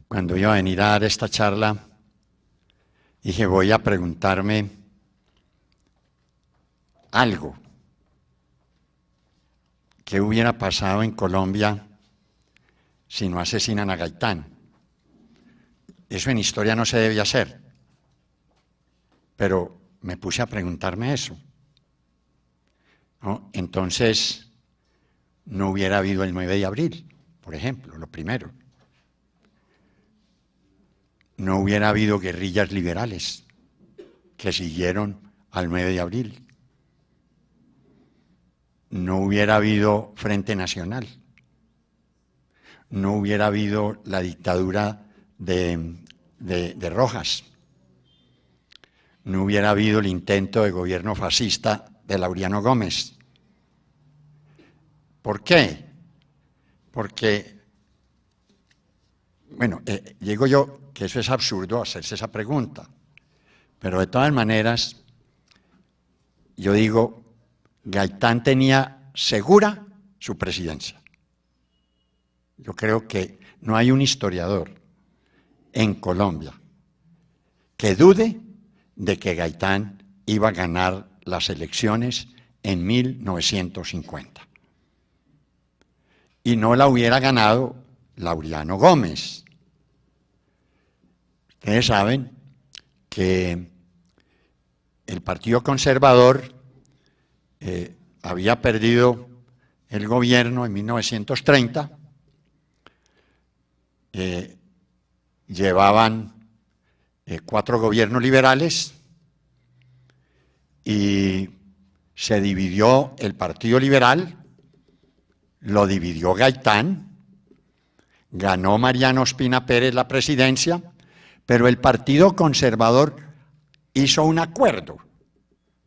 Cuando iba a venir a dar esta charla, dije, voy a preguntarme algo. ¿Qué hubiera pasado en Colombia si no asesinan a Gaitán? Eso en historia no se debía hacer. Pero me puse a preguntarme eso, ¿no? Entonces, no hubiera habido el 9 de abril, por ejemplo, lo primero. No hubiera habido guerrillas liberales que siguieron al 9 de abril. No hubiera habido Frente Nacional. No hubiera habido la dictadura de Rojas. No hubiera habido el intento de gobierno fascista de Laureano Gómez. ¿Por qué? Porque, bueno, digo yo que eso es absurdo hacerse esa pregunta, pero de todas maneras, yo digo, Gaitán tenía segura su presidencia. Yo creo que no hay un historiador en Colombia que dude de que Gaitán iba a ganar las elecciones en 1950. Y no la hubiera ganado Laureano Gómez. Ustedes saben que el Partido Conservador había perdido el gobierno en 1930, llevaban 4 gobiernos liberales y se dividió el Partido Liberal, lo dividió Gaitán, ganó Mariano Ospina Pérez la presidencia, pero el Partido Conservador hizo un acuerdo.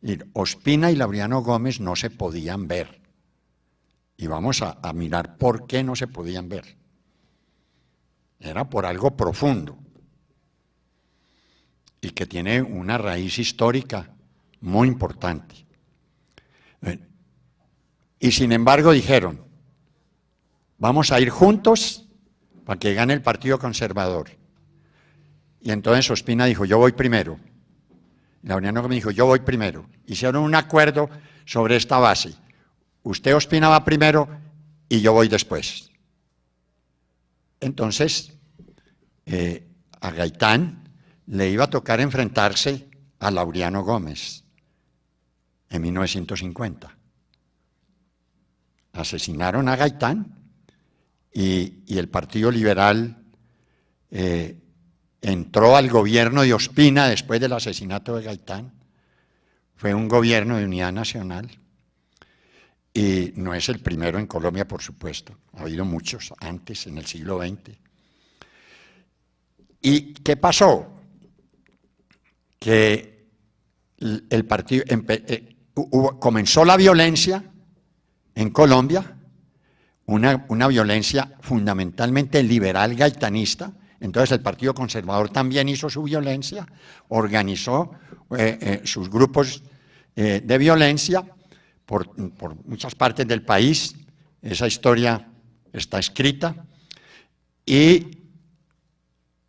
Y Ospina y Laureano Gómez no se podían ver. Y vamos a mirar por qué no se podían ver. Era por algo profundo y que tiene una raíz histórica muy importante. Y sin embargo dijeron, vamos a ir juntos para que gane el Partido Conservador. Y entonces Ospina dijo, yo voy primero. Laureano Gómez dijo, yo voy primero. Hicieron un acuerdo sobre esta base. Usted, Ospina, va primero y yo voy después. Entonces, a Gaitán le iba a tocar enfrentarse a Laureano Gómez en 1950. Asesinaron a Gaitán y el Partido Liberal entró al gobierno de Ospina después del asesinato de Gaitán. Fue un gobierno de unidad nacional y no es el primero en Colombia, por supuesto. Ha habido muchos antes, en el siglo XX. ¿Y qué pasó? Que el partido comenzó la violencia en Colombia, una violencia fundamentalmente liberal gaitanista. Entonces el Partido Conservador también hizo su violencia, organizó sus grupos de violencia por muchas partes del país. Esa historia está escrita. Y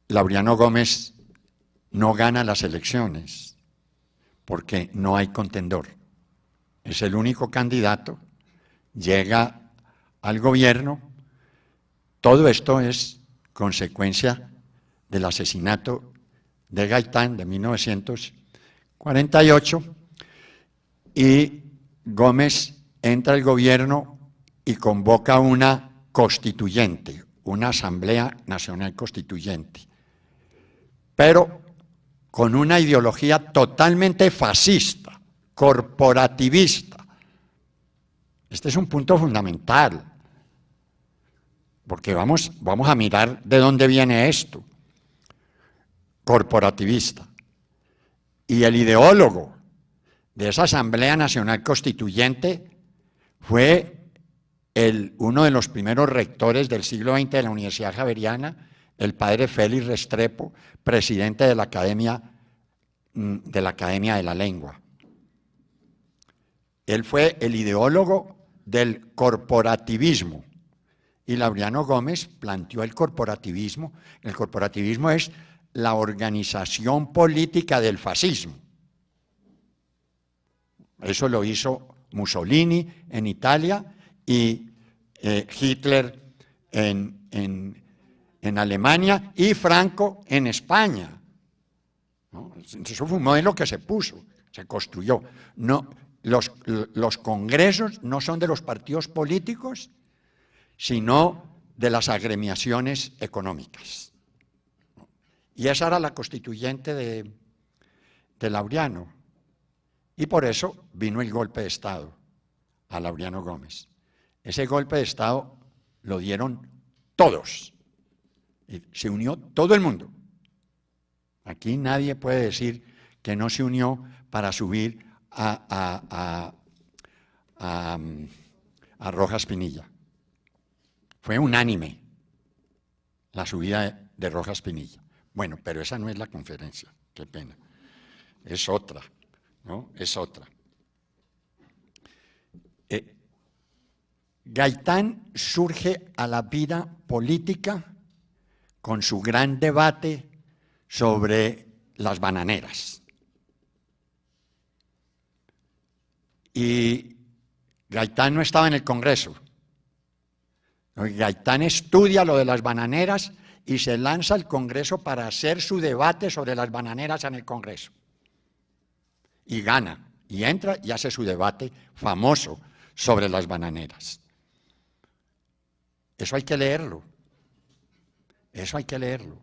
Laureano Gómez no gana las elecciones porque no hay contendor. Es el único candidato, llega al gobierno. Todo esto es consecuencia del asesinato de Gaitán de 1948, y Gómez entra al gobierno y convoca una constituyente, una Asamblea Nacional Constituyente, pero con una ideología totalmente fascista, corporativista. Este es un punto fundamental, porque vamos a mirar de dónde viene esto. Corporativista. Y el ideólogo de esa Asamblea Nacional Constituyente fue uno de los primeros rectores del siglo XX de la Universidad Javeriana, el padre Félix Restrepo, presidente de la Academia de la Lengua. Él fue el ideólogo del corporativismo. Y Laureano Gómez planteó el corporativismo. El corporativismo es la organización política del fascismo. Eso lo hizo Mussolini en Italia y Hitler en Alemania y Franco en España, ¿no? Eso fue un modelo que se puso, se construyó. No, los congresos no son de los partidos políticos, sino de las agremiaciones económicas. Y esa era la constituyente de Laureano. Y por eso vino el golpe de Estado a Laureano Gómez. Ese golpe de Estado lo dieron todos. Y se unió todo el mundo. Aquí nadie puede decir que no se unió para subir a Rojas Pinilla. Fue unánime la subida de Rojas Pinilla. Bueno, pero esa no es la conferencia, qué pena. Es otra, ¿no? Es otra. Gaitán surge a la vida política con su gran debate sobre las bananeras. Y Gaitán no estaba en el Congreso. Gaitán estudia lo de las bananeras y se lanza al Congreso para hacer su debate sobre las bananeras en el Congreso. Y gana, y entra y hace su debate famoso sobre las bananeras. Eso hay que leerlo. Eso hay que leerlo,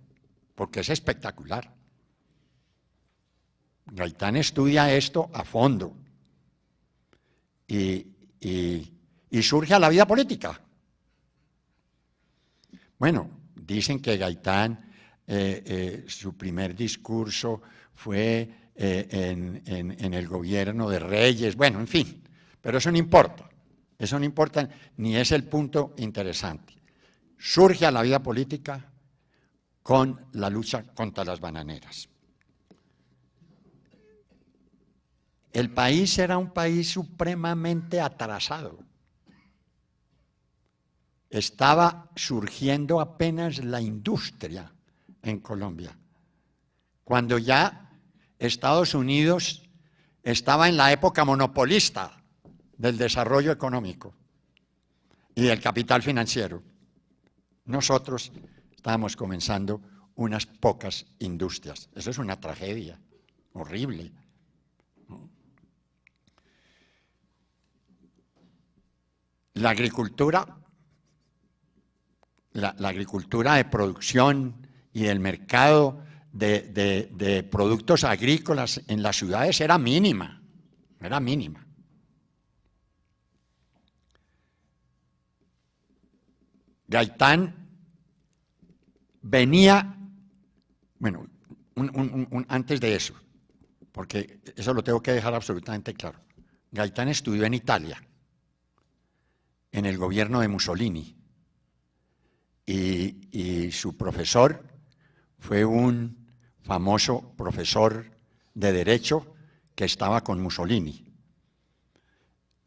porque es espectacular. Gaitán estudia esto a fondo y surge a la vida política. Bueno, dicen que Gaitán, su primer discurso fue en el gobierno de Reyes, bueno, en fin, pero eso no importa. Eso no importa, ni es el punto interesante. Surge a la vida política con la lucha contra las bananeras. El país era un país supremamente atrasado. Estaba surgiendo apenas la industria en Colombia, cuando ya Estados Unidos estaba en la época monopolista del desarrollo económico y del capital financiero. Nosotros estábamos comenzando unas pocas industrias. Eso es una tragedia horrible. La agricultura, la agricultura de producción y el mercado de productos agrícolas en las ciudades era mínima, era mínima. Gaitán venía, bueno, antes de eso, porque eso lo tengo que dejar absolutamente claro. Gaitán estudió en Italia, en el gobierno de Mussolini, y su profesor fue un famoso profesor de Derecho que estaba con Mussolini.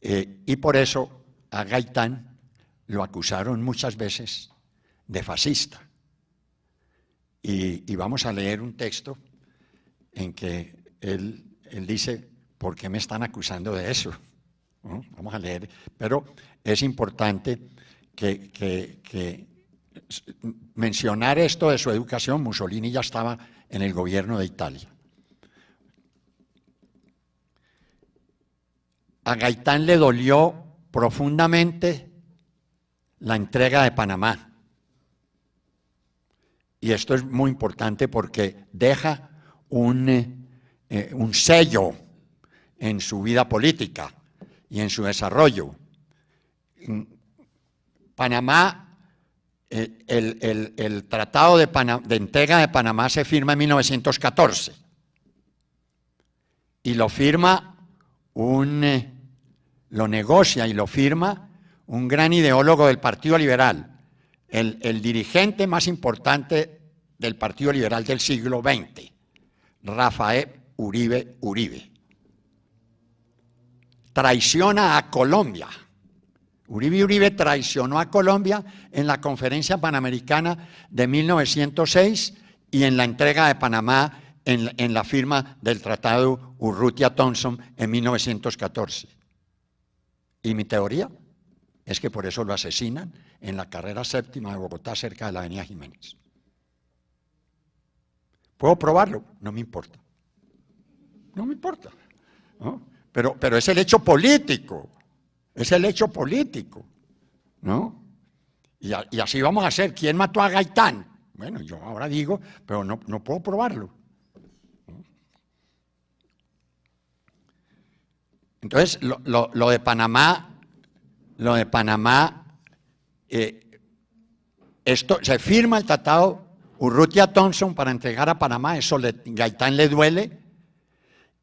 Y por eso a Gaitán lo acusaron muchas veces de fascista. Y vamos a leer un texto en que él dice, ¿por qué me están acusando de eso? ¿No? Vamos a leer, pero es importante que mencionar esto de su educación. Mussolini ya estaba en el gobierno de Italia. A Gaitán le dolió profundamente la entrega de Panamá. Y esto es muy importante porque deja un sello en su vida política y en su desarrollo. Panamá, el Tratado de Entrega de Panamá se firma en 1914 y lo firma lo negocia y lo firma un gran ideólogo del Partido Liberal, el dirigente más importante del Partido Liberal del siglo XX, Rafael Uribe Uribe. traiciona a Colombia. Uribe traicionó a Colombia en la Conferencia Panamericana de 1906 y en la entrega de Panamá en la firma del Tratado Urrutia-Thompson en 1914. Y mi teoría es que por eso lo asesinan en la carrera séptima de Bogotá, cerca de la avenida Jiménez. ¿Puedo probarlo? No me importa. No me importa, ¿no? Pero es el hecho político. Es el hecho político, ¿no? Y así vamos a hacer. ¿Quién mató a Gaitán? Bueno, yo ahora digo, pero no puedo probarlo. Entonces, lo de Panamá, esto se firma el tratado Urrutia-Thompson para entregar a Panamá, eso Gaitán le duele.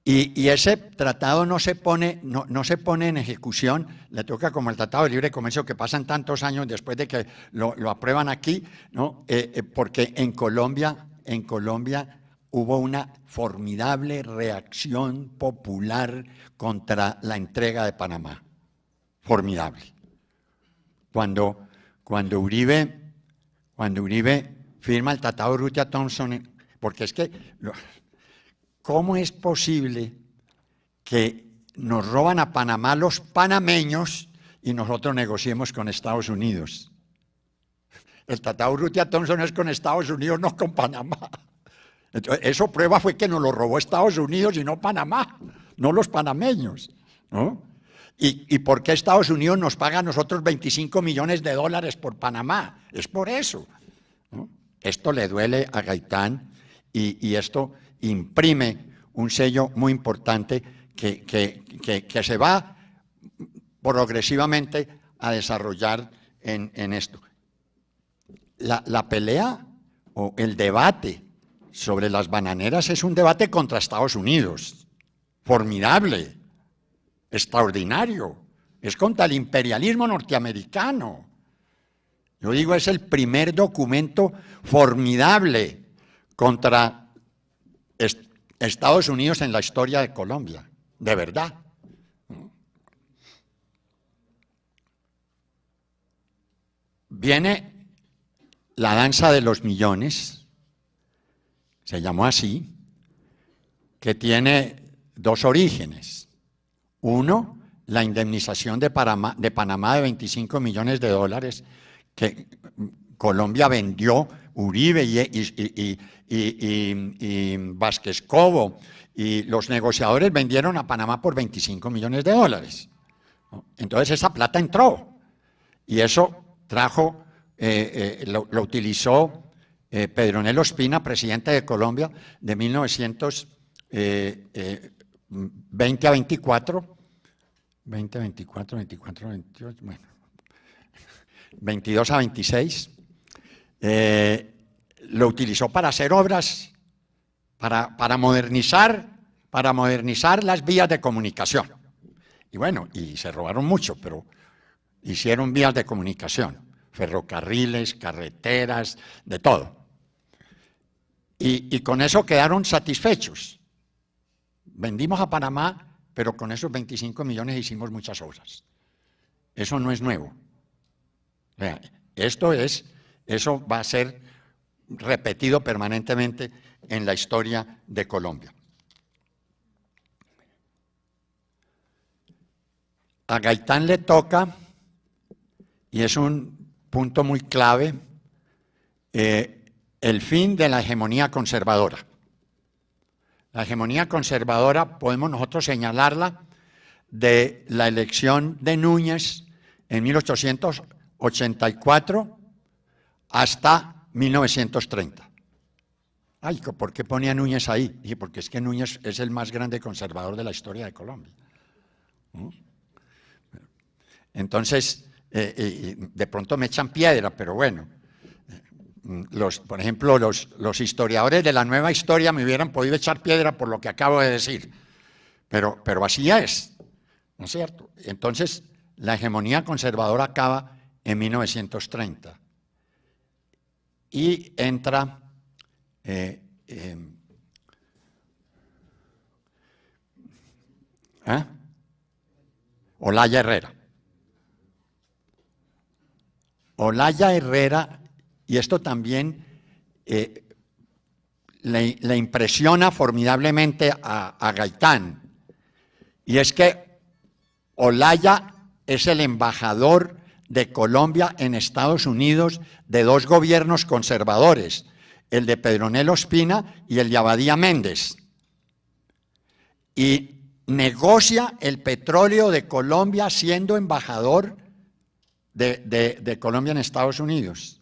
Y ese tratado no se pone en ejecución, le toca como el Tratado de Libre Comercio, que pasan tantos años después de que lo aprueban aquí, ¿no? Porque en Colombia hubo una formidable reacción popular contra la entrega de Panamá. Formidable. Cuando Uribe firma el Tratado de Urrutia-Thompson, porque es que ¿cómo es posible que nos roban a Panamá los panameños y nosotros negociemos con Estados Unidos? El Tratado Urrutia-Thompson es con Estados Unidos, no con Panamá. Entonces, eso prueba fue que nos lo robó Estados Unidos y no Panamá, no los panameños, ¿no? ¿Y por qué Estados Unidos nos paga a nosotros 25 millones de dólares por Panamá? Es por eso, ¿no? Esto le duele a Gaitán y esto imprime un sello muy importante que se va progresivamente a desarrollar en esto. La pelea o el debate sobre las bananeras es un debate contra Estados Unidos, formidable, extraordinario, es contra el imperialismo norteamericano. Yo digo, es el primer documento formidable contra Estados Unidos en la historia de Colombia, de verdad. Viene la danza de los millones, se llamó así, que tiene dos orígenes. Uno, la indemnización de Panamá de 25 millones de dólares que Colombia vendió, Uribe y Vázquez Cobo y los negociadores vendieron a Panamá por 25 millones de dólares. Entonces esa plata entró y eso trajo, lo utilizó Pedronel Ospina, presidente de Colombia, de 1920 a 24, 20 a 24, 24 a 28, bueno, 22 a 26, lo utilizó para hacer obras, para modernizar las vías de comunicación. Y bueno, y se robaron mucho, pero hicieron vías de comunicación, ferrocarriles, carreteras, de todo. Y con eso quedaron satisfechos. Vendimos a Panamá, pero con esos 25 millones hicimos muchas obras. Eso no es nuevo. Eso va a ser repetido permanentemente en la historia de Colombia. A Gaitán le toca, y es un punto muy clave, el fin de la hegemonía conservadora. La hegemonía conservadora podemos nosotros señalarla de la elección de Núñez en 1884 hasta 1930. Ay, ¿por qué ponía Núñez ahí? Dije, porque es que Núñez es el más grande conservador de la historia de Colombia. Entonces, de pronto me echan piedra, pero bueno, por ejemplo, los historiadores de la nueva historia me hubieran podido echar piedra por lo que acabo de decir, pero así es, ¿no es cierto? Entonces, la hegemonía conservadora acaba en 1930 y entra Olaya Herrera. Olaya Herrera, y esto también le impresiona formidablemente a Gaitán, y es que Olaya es el embajador de Colombia en Estados Unidos de dos gobiernos conservadores, el de Pedronel Ospina y el de Abadía Méndez, y negocia el petróleo de Colombia siendo embajador de Colombia en Estados Unidos.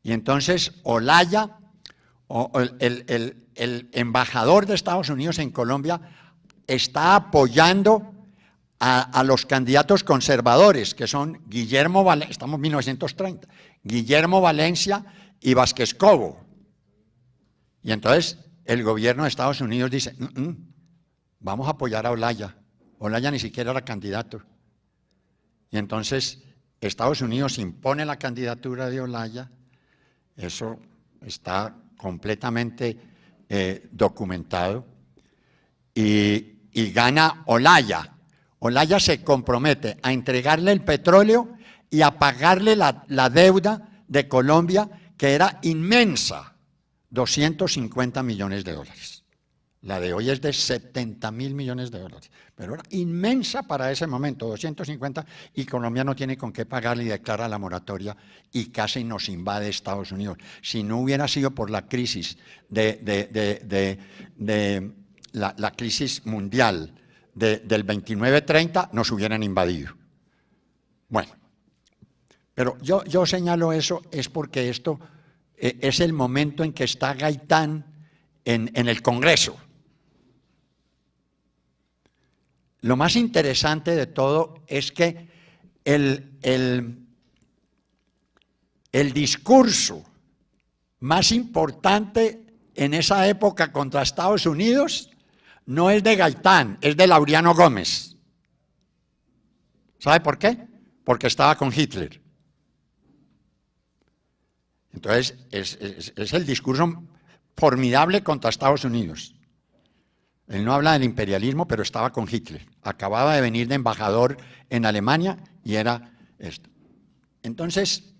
Y entonces Olaya, el embajador de Estados Unidos en Colombia, está apoyando a los candidatos conservadores, que son Guillermo Valencia, estamos en 1930, Guillermo Valencia y Vázquez Cobo. Y entonces el gobierno de Estados Unidos dice, vamos a apoyar a Olaya. Olaya ni siquiera era candidato. Y entonces Estados Unidos impone la candidatura de Olaya. Eso está completamente documentado. Y gana Olaya. Olaya se compromete a entregarle el petróleo y a pagarle la deuda de Colombia, que era inmensa, 250 millones de dólares. La de hoy es de 70.000 millones de dólares, pero era inmensa para ese momento, 250, y Colombia no tiene con qué pagarle y declara la moratoria y casi nos invade Estados Unidos. Si no hubiera sido por la crisis la crisis mundial del 29-30, nos hubieran invadido. Bueno, pero yo señalo eso es porque esto es el momento en que está Gaitán en el Congreso. Lo más interesante de todo es que el discurso más importante en esa época contra Estados Unidos no es de Gaitán, es de Laureano Gómez. ¿Sabe por qué? Porque estaba con Hitler. Entonces, es el discurso formidable contra Estados Unidos. Él no habla del imperialismo, pero estaba con Hitler. Acababa de venir de embajador en Alemania y era esto. Entonces,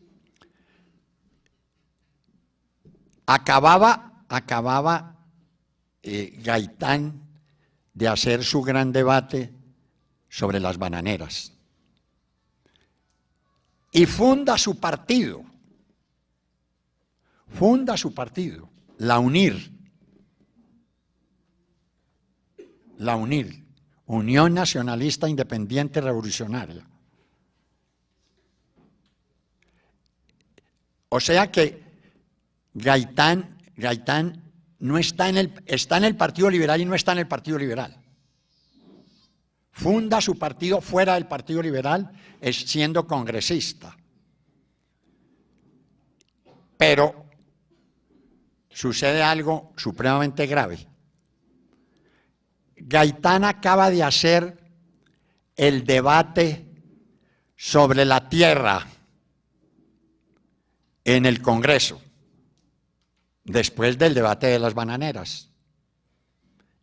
acababa Gaitán de hacer su gran debate sobre las bananeras. Y funda su partido, la UNIR, Unión Nacionalista Independiente Revolucionaria. O sea que Gaitán no está en el Partido Liberal y no está en el Partido Liberal. Funda su partido fuera del Partido Liberal, siendo congresista. Pero sucede algo supremamente grave. Gaitán acaba de hacer el debate sobre la tierra en el Congreso, después del debate de las bananeras.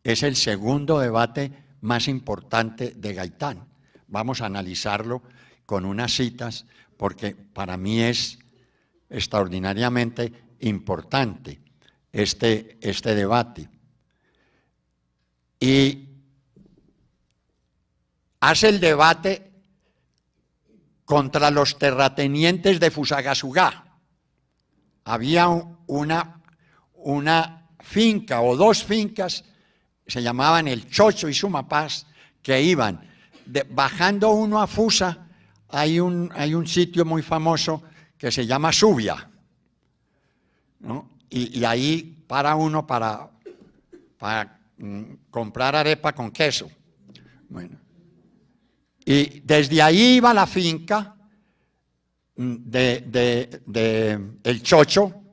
Es el segundo debate más importante de Gaitán. Vamos a analizarlo con unas citas porque para mí es extraordinariamente importante este debate. Y hace el debate contra los terratenientes de Fusagasugá. Había una finca o dos fincas, se llamaban El Chocho y Sumapaz, que iban bajando uno a Fusa. Hay un sitio muy famoso que se llama Subia, ¿no? Y ahí para uno para comprar arepa con queso. Bueno, y desde ahí iba la finca de El Chocho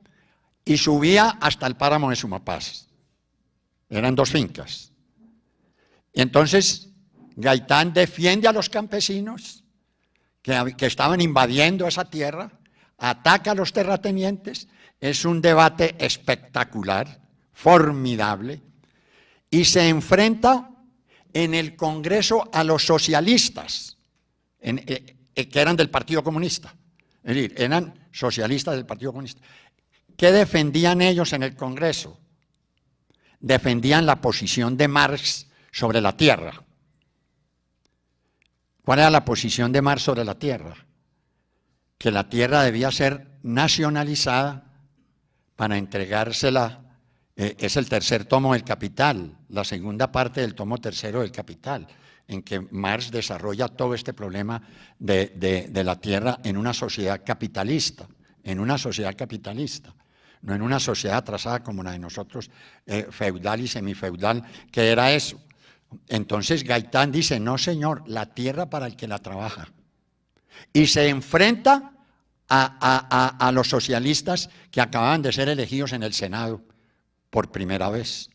y subía hasta el páramo de Sumapaz. Eran dos fincas. Y entonces Gaitán defiende a los campesinos que estaban invadiendo esa tierra, ataca a los terratenientes. Es un debate espectacular, formidable, y se enfrenta en el Congreso a los socialistas. que eran del Partido Comunista, es decir, eran socialistas del Partido Comunista. ¿Qué defendían ellos en el Congreso? Defendían la posición de Marx sobre la tierra. ¿Cuál era la posición de Marx sobre la tierra? Que la tierra debía ser nacionalizada para entregársela. Es el tercer tomo del Capital, la segunda parte del tomo tercero del Capital, en que Marx desarrolla todo este problema de la tierra en una sociedad capitalista, no en una sociedad atrasada como la de nosotros, feudal y semifeudal, que era eso. Entonces Gaitán dice, no señor, la tierra para el que la trabaja. Y se enfrenta a los socialistas que acababan de ser elegidos en el Senado por primera vez.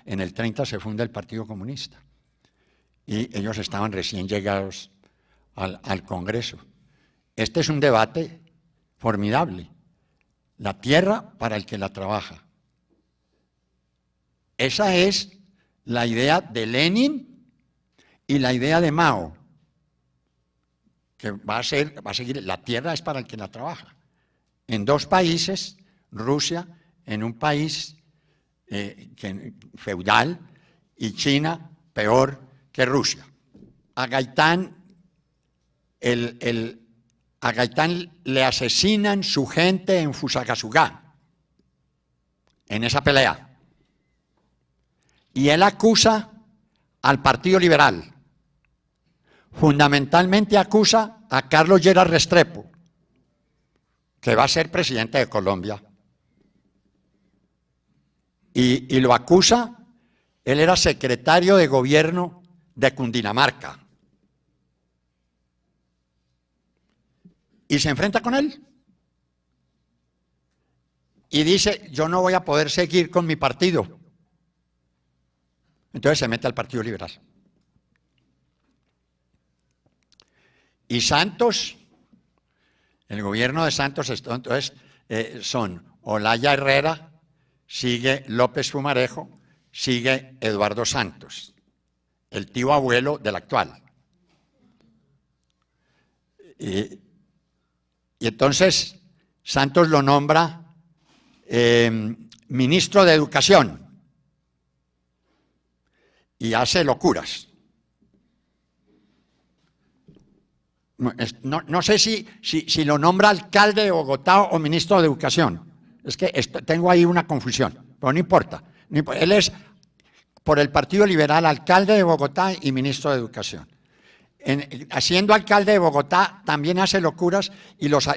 En el 30 se funda el Partido Comunista y ellos estaban recién llegados al Congreso. Este es un debate formidable. La tierra para el que la trabaja. Esa es la idea de Lenin y la idea de Mao, que va a seguir, la tierra es para el que la trabaja. En dos países, Rusia, en un país feudal, y China peor que Rusia. A Gaitán le asesinan su gente en Fusagasugá, en esa pelea. Y él acusa al Partido Liberal. Fundamentalmente acusa a Carlos Lleras Restrepo, que va a ser presidente de Colombia. Y lo acusa, él era secretario de gobierno de Cundinamarca. Y se enfrenta con él. Y dice, yo no voy a poder seguir con mi partido. Entonces se mete al Partido Liberal. Y Santos, el gobierno de Santos, entonces son Olaya Herrera, sigue López Pumarejo, sigue Eduardo Santos, el tío abuelo del actual. Y entonces Santos lo nombra ministro de Educación y hace locuras. No sé si lo nombra alcalde de Bogotá o ministro de Educación. Es que tengo ahí una confusión, pero no importa. Él es, por el Partido Liberal, alcalde de Bogotá y ministro de Educación. Siendo alcalde de Bogotá, también hace locuras y los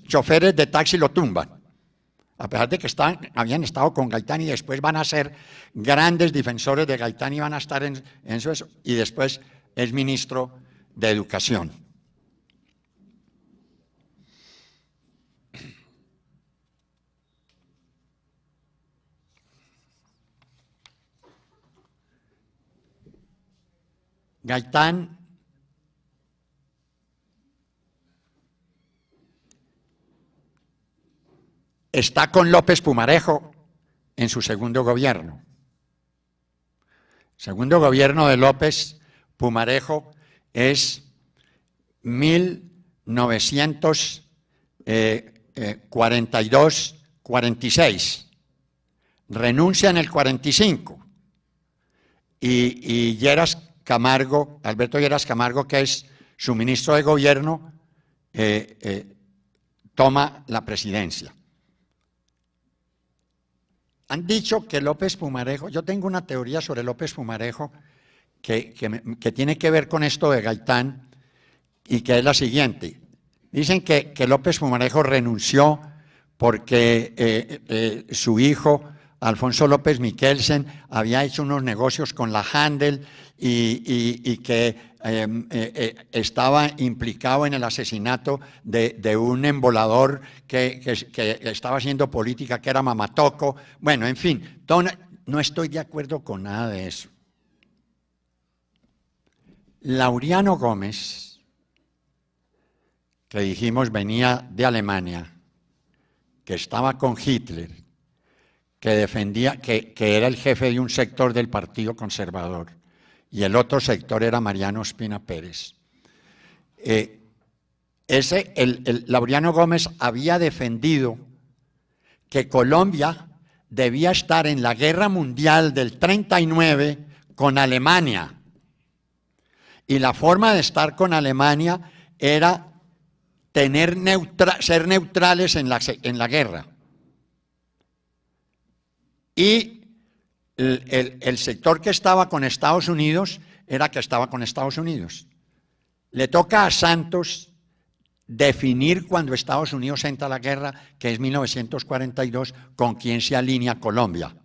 choferes de taxi lo tumban. A pesar de que habían estado con Gaitán y después van a ser grandes defensores de Gaitán y van a estar en eso, y después es ministro de Educación. Gaitán está con López Pumarejo en su segundo gobierno. El segundo gobierno de López Pumarejo es 1942-46. Renuncia en el 45. Y Alberto Lleras Camargo, que es su ministro de gobierno, toma la presidencia. Han dicho que López Pumarejo, yo tengo una teoría sobre López Pumarejo que tiene que ver con esto de Gaitán y que es la siguiente. Dicen que López Pumarejo renunció porque su hijo, Alfonso López Miquelsen, había hecho unos negocios con la Handel y que estaba implicado en el asesinato de un embolador que estaba haciendo política, que era Mamatoco. Bueno, en fin, no estoy de acuerdo con nada de eso. Laureano Gómez, que dijimos venía de Alemania, que estaba con Hitler, que defendía, que era el jefe de un sector del Partido Conservador y el otro sector era Mariano Ospina Pérez. Laureano Gómez había defendido que Colombia debía estar en la Guerra Mundial del 39 con Alemania. Y la forma de estar con Alemania era ser neutrales en la guerra. Y el sector que estaba con Estados Unidos era que estaba con Estados Unidos. Le toca a Santos definir cuando Estados Unidos entra a la guerra, que es 1942, con quién se alinea Colombia.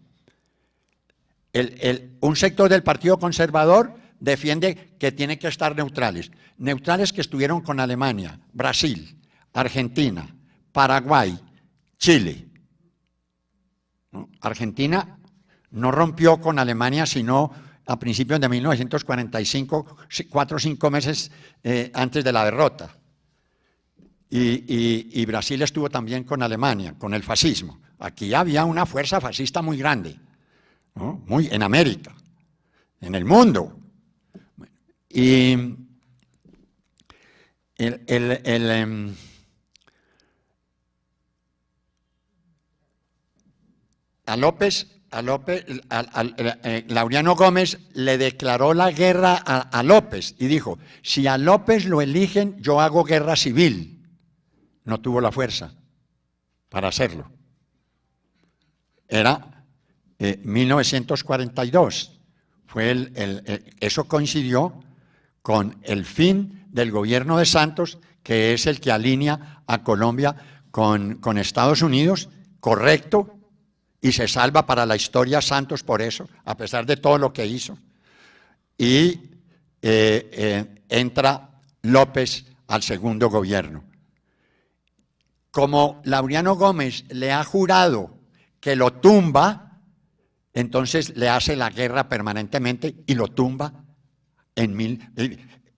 Un sector del Partido Conservador defiende que tiene que estar neutrales. Neutrales que estuvieron con Alemania, Brasil, Argentina, Paraguay, Chile. Argentina no rompió con Alemania sino a principios de 1945, 4 o 5 meses antes de la derrota. Y Brasil estuvo también con Alemania, con el fascismo. Aquí había una fuerza fascista muy grande, ¿no? Muy en América, en el mundo. Y Laureano Gómez le declaró la guerra a López y dijo, si a López lo eligen, yo hago guerra civil. No tuvo la fuerza para hacerlo. Era 1942. Eso coincidió con el fin del gobierno de Santos, que es el que alinea a Colombia con Estados Unidos, correcto, y se salva para la historia Santos por eso, a pesar de todo lo que hizo. Y entra López al segundo gobierno. Como Laureano Gómez le ha jurado que lo tumba, entonces le hace la guerra permanentemente y lo tumba.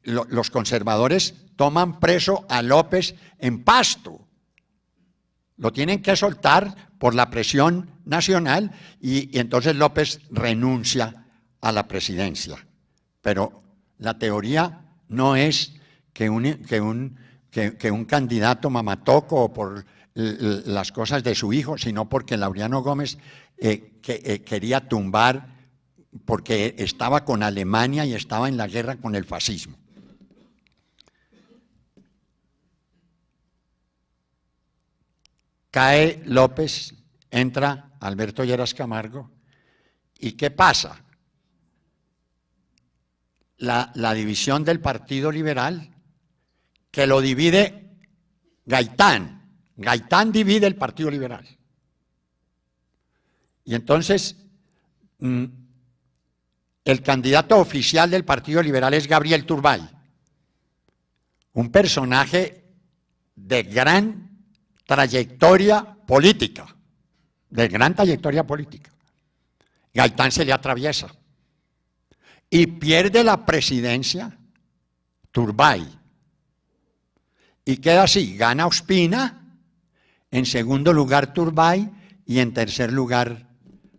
Los conservadores toman preso a López en Pasto. Lo tienen que soltar por la presión nacional y entonces López renuncia a la presidencia. Pero la teoría no es que un candidato mamatoco o por las cosas de su hijo, sino porque Laureano Gómez quería tumbar, porque estaba con Alemania y estaba en la guerra con el fascismo. Cae López, entra Alberto Lleras Camargo, ¿y qué pasa? La división del Partido Liberal, que lo divide Gaitán. Gaitán divide el Partido Liberal. Y entonces, el candidato oficial del Partido Liberal es Gabriel Turbay, un personaje de gran trayectoria política, Gaitán se le atraviesa y pierde la presidencia Turbay. Y queda así, gana Ospina, en segundo lugar Turbay y en tercer lugar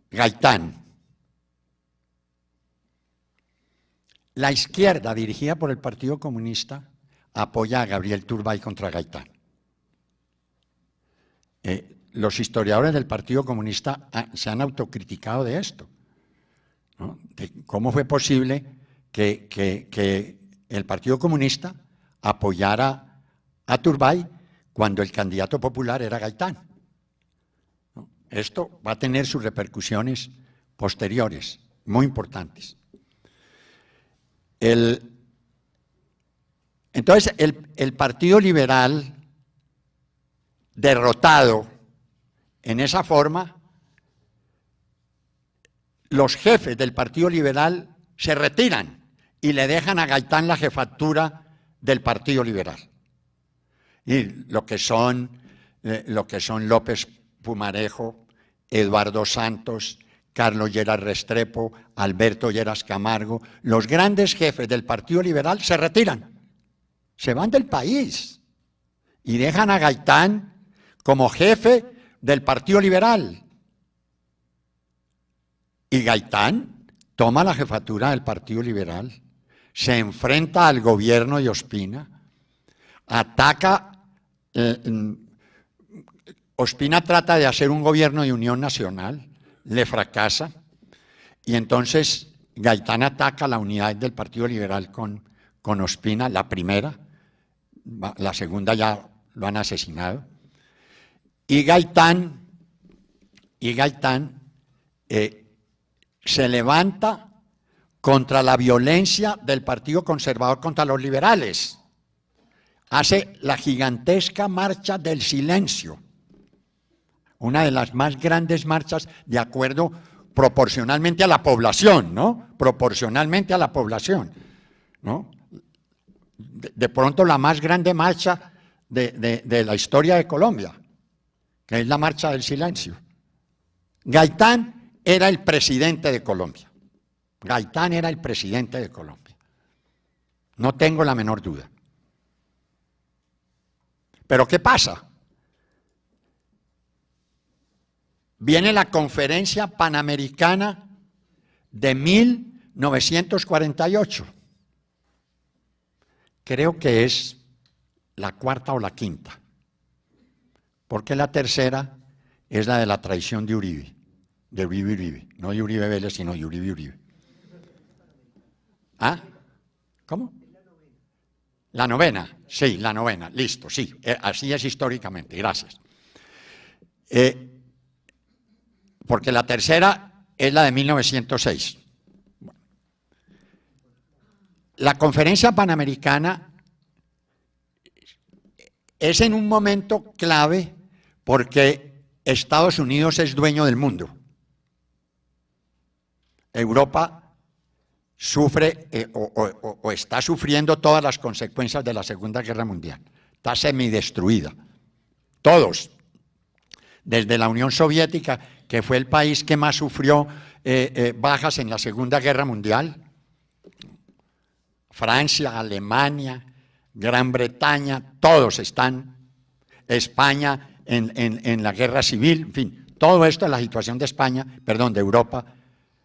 Gaitán. La izquierda, dirigida por el Partido Comunista, apoya a Gabriel Turbay contra Gaitán. Los historiadores del Partido Comunista se han autocriticado de esto, ¿no? De cómo fue posible que el Partido Comunista apoyara a Turbay cuando el candidato popular era Gaitán. ¿No? Esto va a tener sus repercusiones posteriores, muy importantes. Entonces, el Partido Liberal, derrotado en esa forma, los jefes del Partido Liberal se retiran y le dejan a Gaitán la jefatura del Partido Liberal. Y lo que son López Pumarejo, Eduardo Santos, Carlos Lleras Restrepo, Alberto Lleras Camargo, los grandes jefes del Partido Liberal se retiran, se van del país y dejan a Gaitán como jefe del Partido Liberal. Y Gaitán toma la jefatura del Partido Liberal, se enfrenta al gobierno de Ospina, ataca, Ospina trata de hacer un gobierno de unión nacional, le fracasa, y entonces Gaitán ataca la unidad del Partido Liberal con Ospina, la primera, la segunda ya lo han asesinado, y Gaitán se levanta contra la violencia del Partido Conservador contra los liberales. Hace la gigantesca marcha del silencio, una de las más grandes marchas de acuerdo proporcionalmente a la población, ¿no? Proporcionalmente a la población, ¿no? De pronto la más grande marcha de la historia de Colombia, que es la marcha del silencio. Gaitán era el presidente de Colombia. Gaitán era el presidente de Colombia. No tengo la menor duda. Pero ¿qué pasa? Viene la Conferencia Panamericana de 1948. Creo que es la cuarta o la quinta, porque la tercera es la de la traición de Uribe, no de Uribe Vélez, sino de Uribe. ¿Ah? ¿Cómo? La novena, sí, la novena, listo, sí, así es históricamente, gracias. Porque la tercera es la de 1906. La Conferencia Panamericana es en un momento clave porque Estados Unidos es dueño del mundo. Europa sufre o está sufriendo todas las consecuencias de la Segunda Guerra Mundial. Está semidestruida. Todos. Desde la Unión Soviética, que fue el país que más sufrió bajas en la Segunda Guerra Mundial, Francia, Alemania, Gran Bretaña, todos están, España en la guerra civil, en fin, todo esto es la situación de España, perdón, de Europa,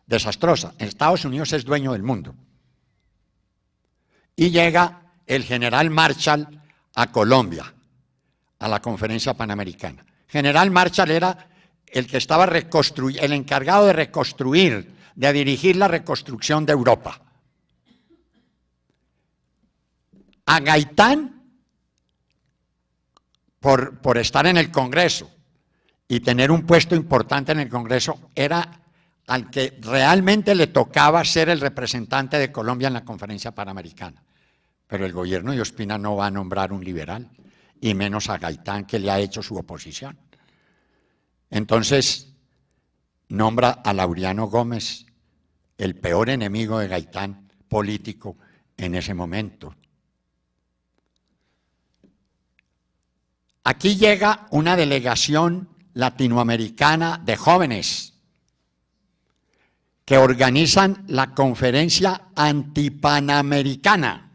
desastrosa. Estados Unidos es dueño del mundo. Y llega el general Marshall a Colombia, a la Conferencia Panamericana. General Marshall era el que estaba el encargado de reconstruir, de dirigir la reconstrucción de Europa. A Gaitán, por estar en el Congreso y tener un puesto importante en el Congreso, era al que realmente le tocaba ser el representante de Colombia en la Conferencia Panamericana. Pero el gobierno de Ospina no va a nombrar un liberal, y menos a Gaitán, que le ha hecho su oposición. Entonces, nombra a Laureano Gómez, el peor enemigo de Gaitán político en ese momento. Aquí llega una delegación latinoamericana de jóvenes que organizan la Conferencia Antipanamericana.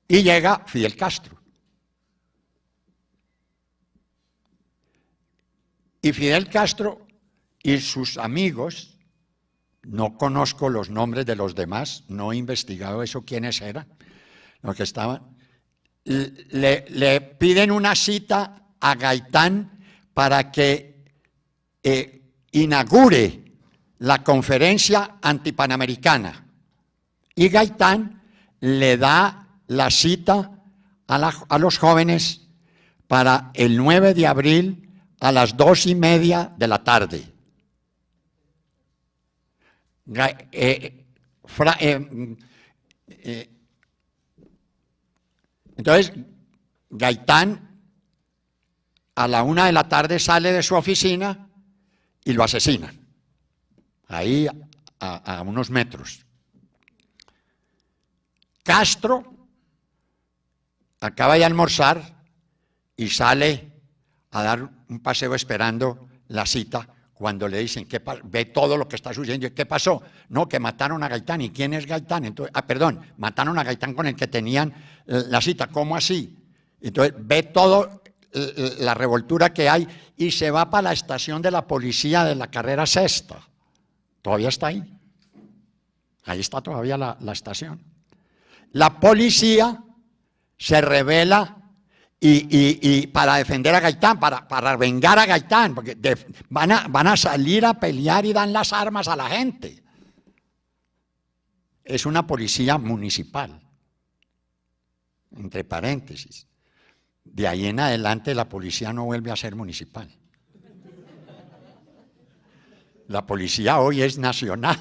Y llega Fidel Castro. Y Fidel Castro y sus amigos, no conozco los nombres de los demás, no he investigado eso, quiénes eran, los que estaban, le piden una cita a Gaitán para que inaugure la Conferencia Antipanamericana. Y Gaitán le da la cita a los jóvenes para el 9 de abril a las 2:30 de la tarde. Entonces, Gaitán a la 1 de la tarde sale de su oficina y lo asesinan, ahí a unos metros. Castro acaba de almorzar y sale a dar un paseo esperando la cita, cuando le dicen, ve todo lo que está sucediendo. ¿Qué pasó? No, que mataron a Gaitán. ¿Y quién es Gaitán? Entonces, perdón, mataron a Gaitán con el que tenían la cita. ¿Cómo así? Entonces ve todo la revoltura que hay y se va para la estación de la policía de la carrera sexta. Todavía está ahí. Ahí está todavía la estación. La policía se rebela y para defender a Gaitán, para vengar a Gaitán, porque van a salir a pelear y dan las armas a la gente. Es una policía municipal, entre paréntesis. De ahí en adelante la policía no vuelve a ser municipal. La policía hoy es nacional,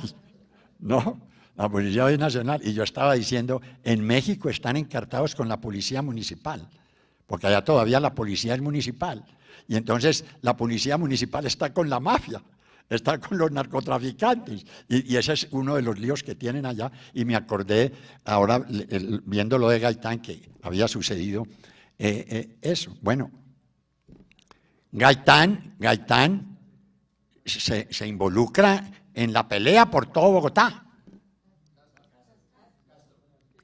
¿no? La policía hoy es nacional. Y yo estaba diciendo, en México están encartados con la policía municipal, porque allá todavía la policía es municipal. Y entonces la policía municipal está con la mafia, está con los narcotraficantes. Y ese es uno de los líos que tienen allá. Y me acordé ahora, viendo lo de Gaitán, que había sucedido eso. Bueno, Gaitán se involucra en la pelea por todo Bogotá.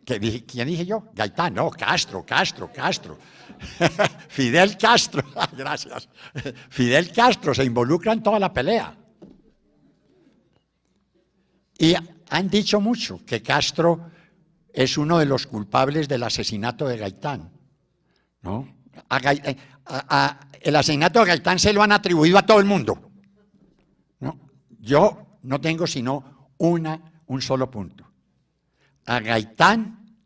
¿Quién dije yo? Gaitán, no, Castro. Fidel Castro, gracias. Fidel Castro se involucra en toda la pelea. Y han dicho mucho que Castro es uno de los culpables del asesinato de Gaitán, ¿no? El asesinato de Gaitán se lo han atribuido a todo el mundo, ¿no? Yo no tengo sino un solo punto. A Gaitán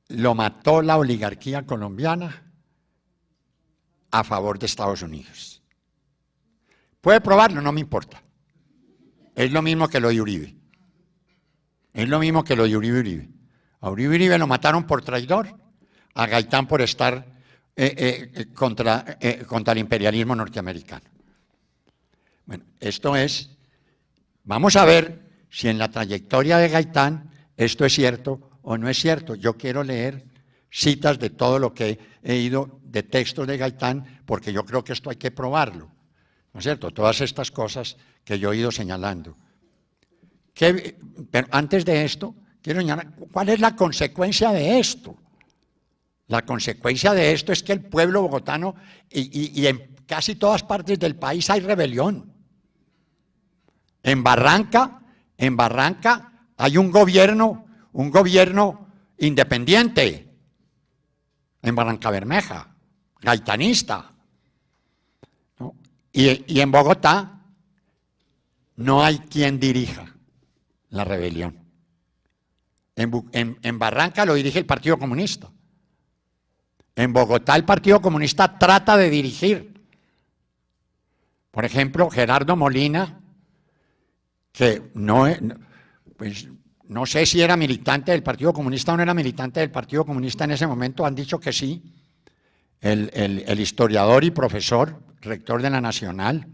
lo mató la oligarquía colombiana a favor de Estados Unidos. ¿Puede probarlo? No me importa. Es lo mismo que lo de Uribe. Es lo mismo que lo de Uribe. A Uribe lo mataron por traidor, a Gaitán por estar contra el imperialismo norteamericano. Bueno, esto es, vamos a ver si en la trayectoria de Gaitán esto es cierto o no es cierto. Yo quiero leer citas de todo lo que he ido de textos de Gaitán, porque yo creo que esto hay que probarlo, ¿no es cierto? Todas estas cosas que yo he ido señalando. Pero antes de esto, quiero señalar, ¿cuál es la consecuencia de esto? La consecuencia de esto es que el pueblo bogotano y en casi todas partes del país hay rebelión. En Barranca hay un gobierno independiente, en Barrancabermeja, gaitanista, ¿no? Y en Bogotá no hay quien dirija la rebelión. En Barranca lo dirige el Partido Comunista. En Bogotá el Partido Comunista trata de dirigir. Por ejemplo, Gerardo Molina, que pues no sé si era militante del Partido Comunista o no era militante del Partido Comunista en ese momento, han dicho que sí. El historiador y profesor, rector de la Nacional,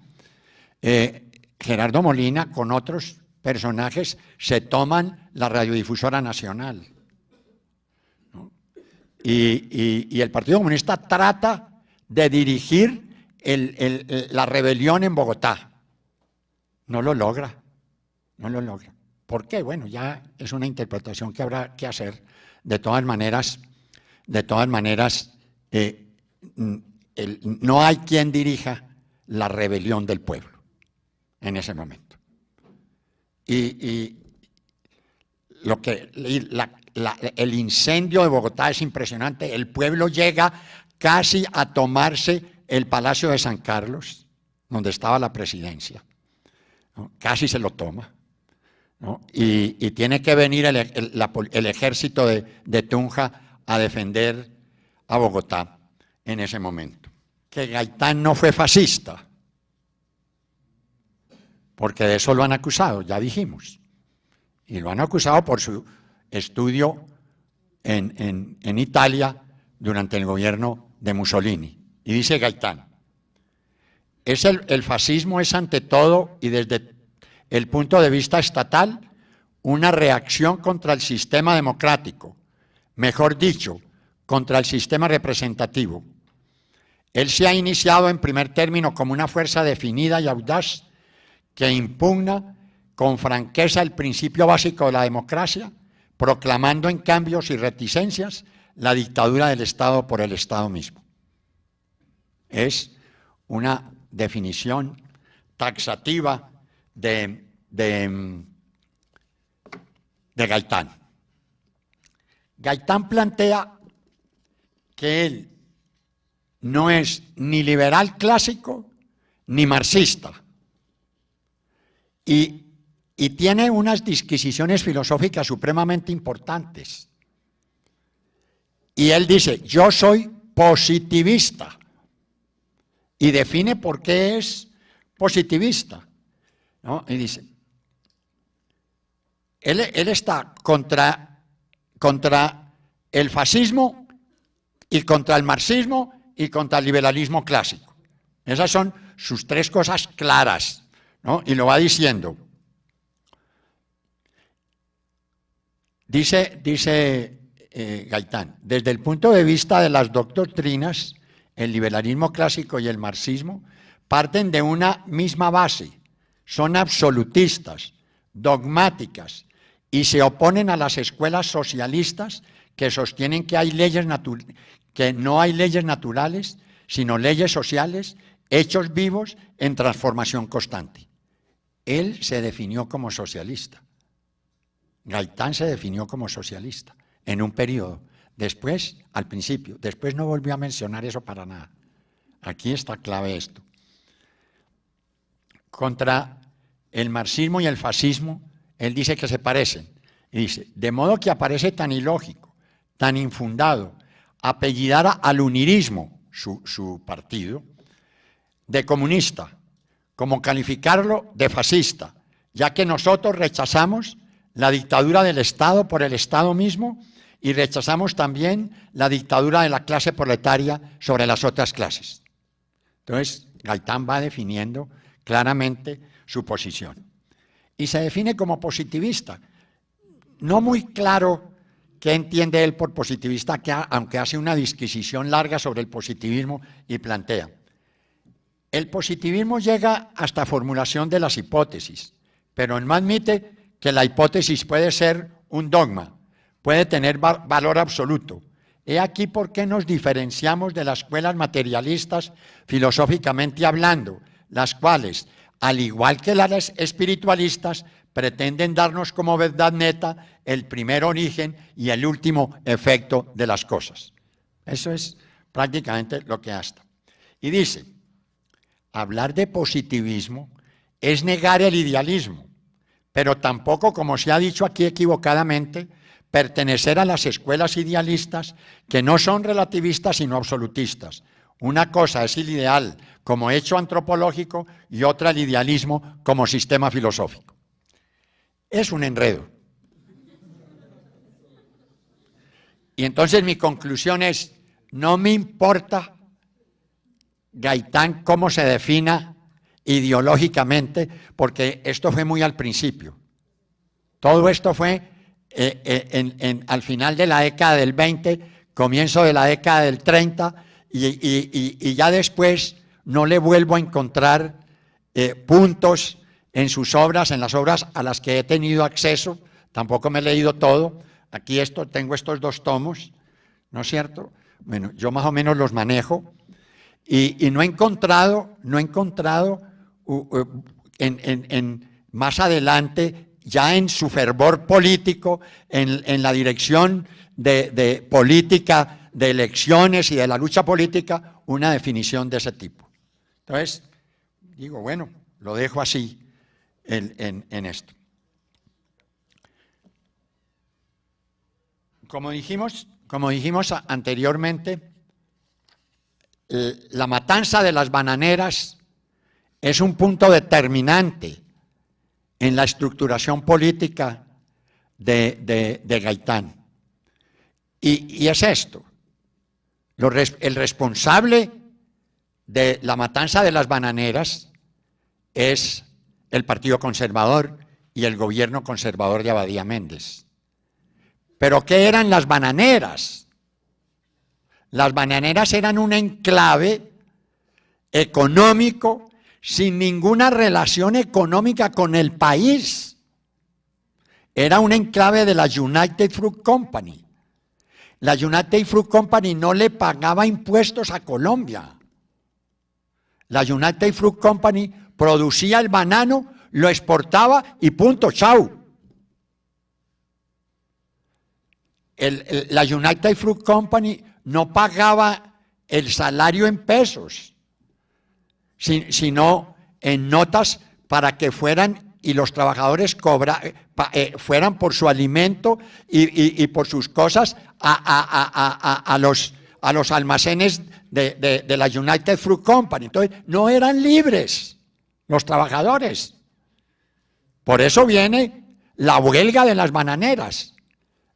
Gerardo Molina, con otros personajes, se toman la Radiodifusora Nacional, ¿no? Y el Partido Comunista trata de dirigir la rebelión en Bogotá. No lo logra. ¿Por qué? Bueno, ya es una interpretación que habrá que hacer. De todas maneras, no hay quien dirija la rebelión del pueblo en ese momento. Y el incendio de Bogotá es impresionante. El pueblo llega casi a tomarse el Palacio de San Carlos, donde estaba la presidencia, ¿no? Casi se lo toma, ¿no? Y tiene que venir el ejército de Tunja a defender a Bogotá en ese momento. Que Gaitán no fue fascista, porque de eso lo han acusado, ya dijimos. Y lo han acusado por su estudio en Italia durante el gobierno de Mussolini. Y dice Gaitán, el fascismo es ante todo y desde el punto de vista estatal una reacción contra el sistema democrático, mejor dicho, contra el sistema representativo. Él se ha iniciado en primer término como una fuerza definida y audaz que impugna con franqueza el principio básico de la democracia, proclamando en cambios y reticencias la dictadura del Estado por el Estado mismo. Es una definición taxativa de de Gaitán. Gaitán plantea que él no es ni liberal clásico ni marxista. Y tiene unas disquisiciones filosóficas supremamente importantes. Y él dice, yo soy positivista. Y define por qué es positivista, ¿no? Y dice, él está contra el fascismo y contra el marxismo y contra el liberalismo clásico. Esas son sus tres cosas claras, ¿no? Y lo va diciendo. Dice Gaitán, desde el punto de vista de las dos doctrinas, el liberalismo clásico y el marxismo parten de una misma base, son absolutistas, dogmáticas y se oponen a las escuelas socialistas que sostienen que no hay leyes naturales, sino leyes sociales, hechos vivos en transformación constante. Él se definió como socialista. Gaitán se definió como socialista en un periodo. Después, al principio, después no volvió a mencionar eso para nada. Aquí está clave esto. Contra el marxismo y el fascismo, él dice que se parecen. Y dice, de modo que aparece tan ilógico, tan infundado, apellidar al unirismo, su partido, de comunista, como calificarlo de fascista, ya que nosotros rechazamos la dictadura del Estado por el Estado mismo y rechazamos también la dictadura de la clase proletaria sobre las otras clases. Entonces, Gaitán va definiendo claramente su posición. Y se define como positivista. No muy claro qué entiende él por positivista, aunque hace una disquisición larga sobre el positivismo y plantea. El positivismo llega hasta formulación de las hipótesis, pero no admite que la hipótesis puede ser un dogma, puede tener valor absoluto. He aquí por qué nos diferenciamos de las escuelas materialistas filosóficamente hablando, las cuales, al igual que las espiritualistas, pretenden darnos como verdad neta el primer origen y el último efecto de las cosas. Eso es prácticamente lo que hasta. Y dice, hablar de positivismo es negar el idealismo, pero tampoco, como se ha dicho aquí equivocadamente, pertenecer a las escuelas idealistas que no son relativistas sino absolutistas. Una cosa es el ideal como hecho antropológico y otra el idealismo como sistema filosófico. Es un enredo. Y entonces mi conclusión es, no me importa Gaitán cómo se defina ideológicamente, porque esto fue muy al principio. Todo esto fue al final de la década del 20, comienzo de la década del 30, y ya después no le vuelvo a encontrar puntos en sus obras, en las obras a las que he tenido acceso, tampoco me he leído todo. Aquí tengo estos dos tomos, ¿no es cierto? Bueno, yo más o menos los manejo, y no he encontrado más adelante, ya en su fervor político, en la dirección de política, de elecciones y de la lucha política, una definición de ese tipo. Entonces, digo, bueno, lo dejo así en esto. Como dijimos anteriormente, la matanza de las bananeras es un punto determinante en la estructuración política de Gaitán. Y es esto. El responsable de la matanza de las bananeras es el Partido Conservador y el gobierno conservador de Abadía Méndez. ¿Pero qué eran las bananeras? Las bananeras eran un enclave económico sin ninguna relación económica con el país. Era un enclave de la United Fruit Company. La United Fruit Company no le pagaba impuestos a Colombia. La United Fruit Company producía el banano lo exportaba y punto, chao. La United Fruit Company no pagaba el salario en pesos, sino en notas para que fueran y los trabajadores fueran por su alimento y por sus cosas a los almacenes de la United Fruit Company. Entonces, no eran libres los trabajadores. Por eso viene la huelga de las bananeras,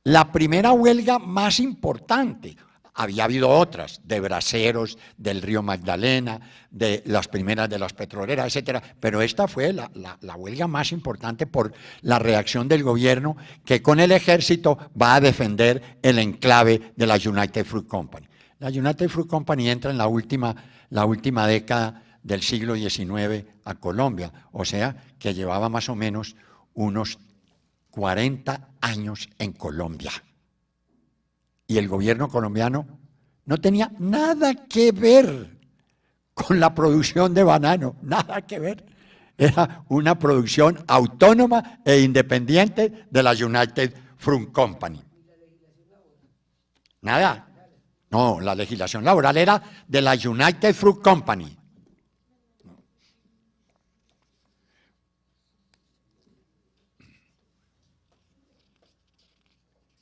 la primera huelga más importante. Había habido otras, de braceros, del río Magdalena, de las primeras de las petroleras, etcétera, pero esta fue la huelga más importante por la reacción del gobierno que con el ejército va a defender el enclave de la United Fruit Company. La United Fruit Company entra en la última década del siglo XIX a Colombia, o sea, que llevaba más o menos unos 40 años en Colombia. Y el gobierno colombiano no tenía nada que ver con la producción de banano, nada que ver. Era una producción autónoma e independiente de la United Fruit Company. Nada. No, la legislación laboral era de la United Fruit Company.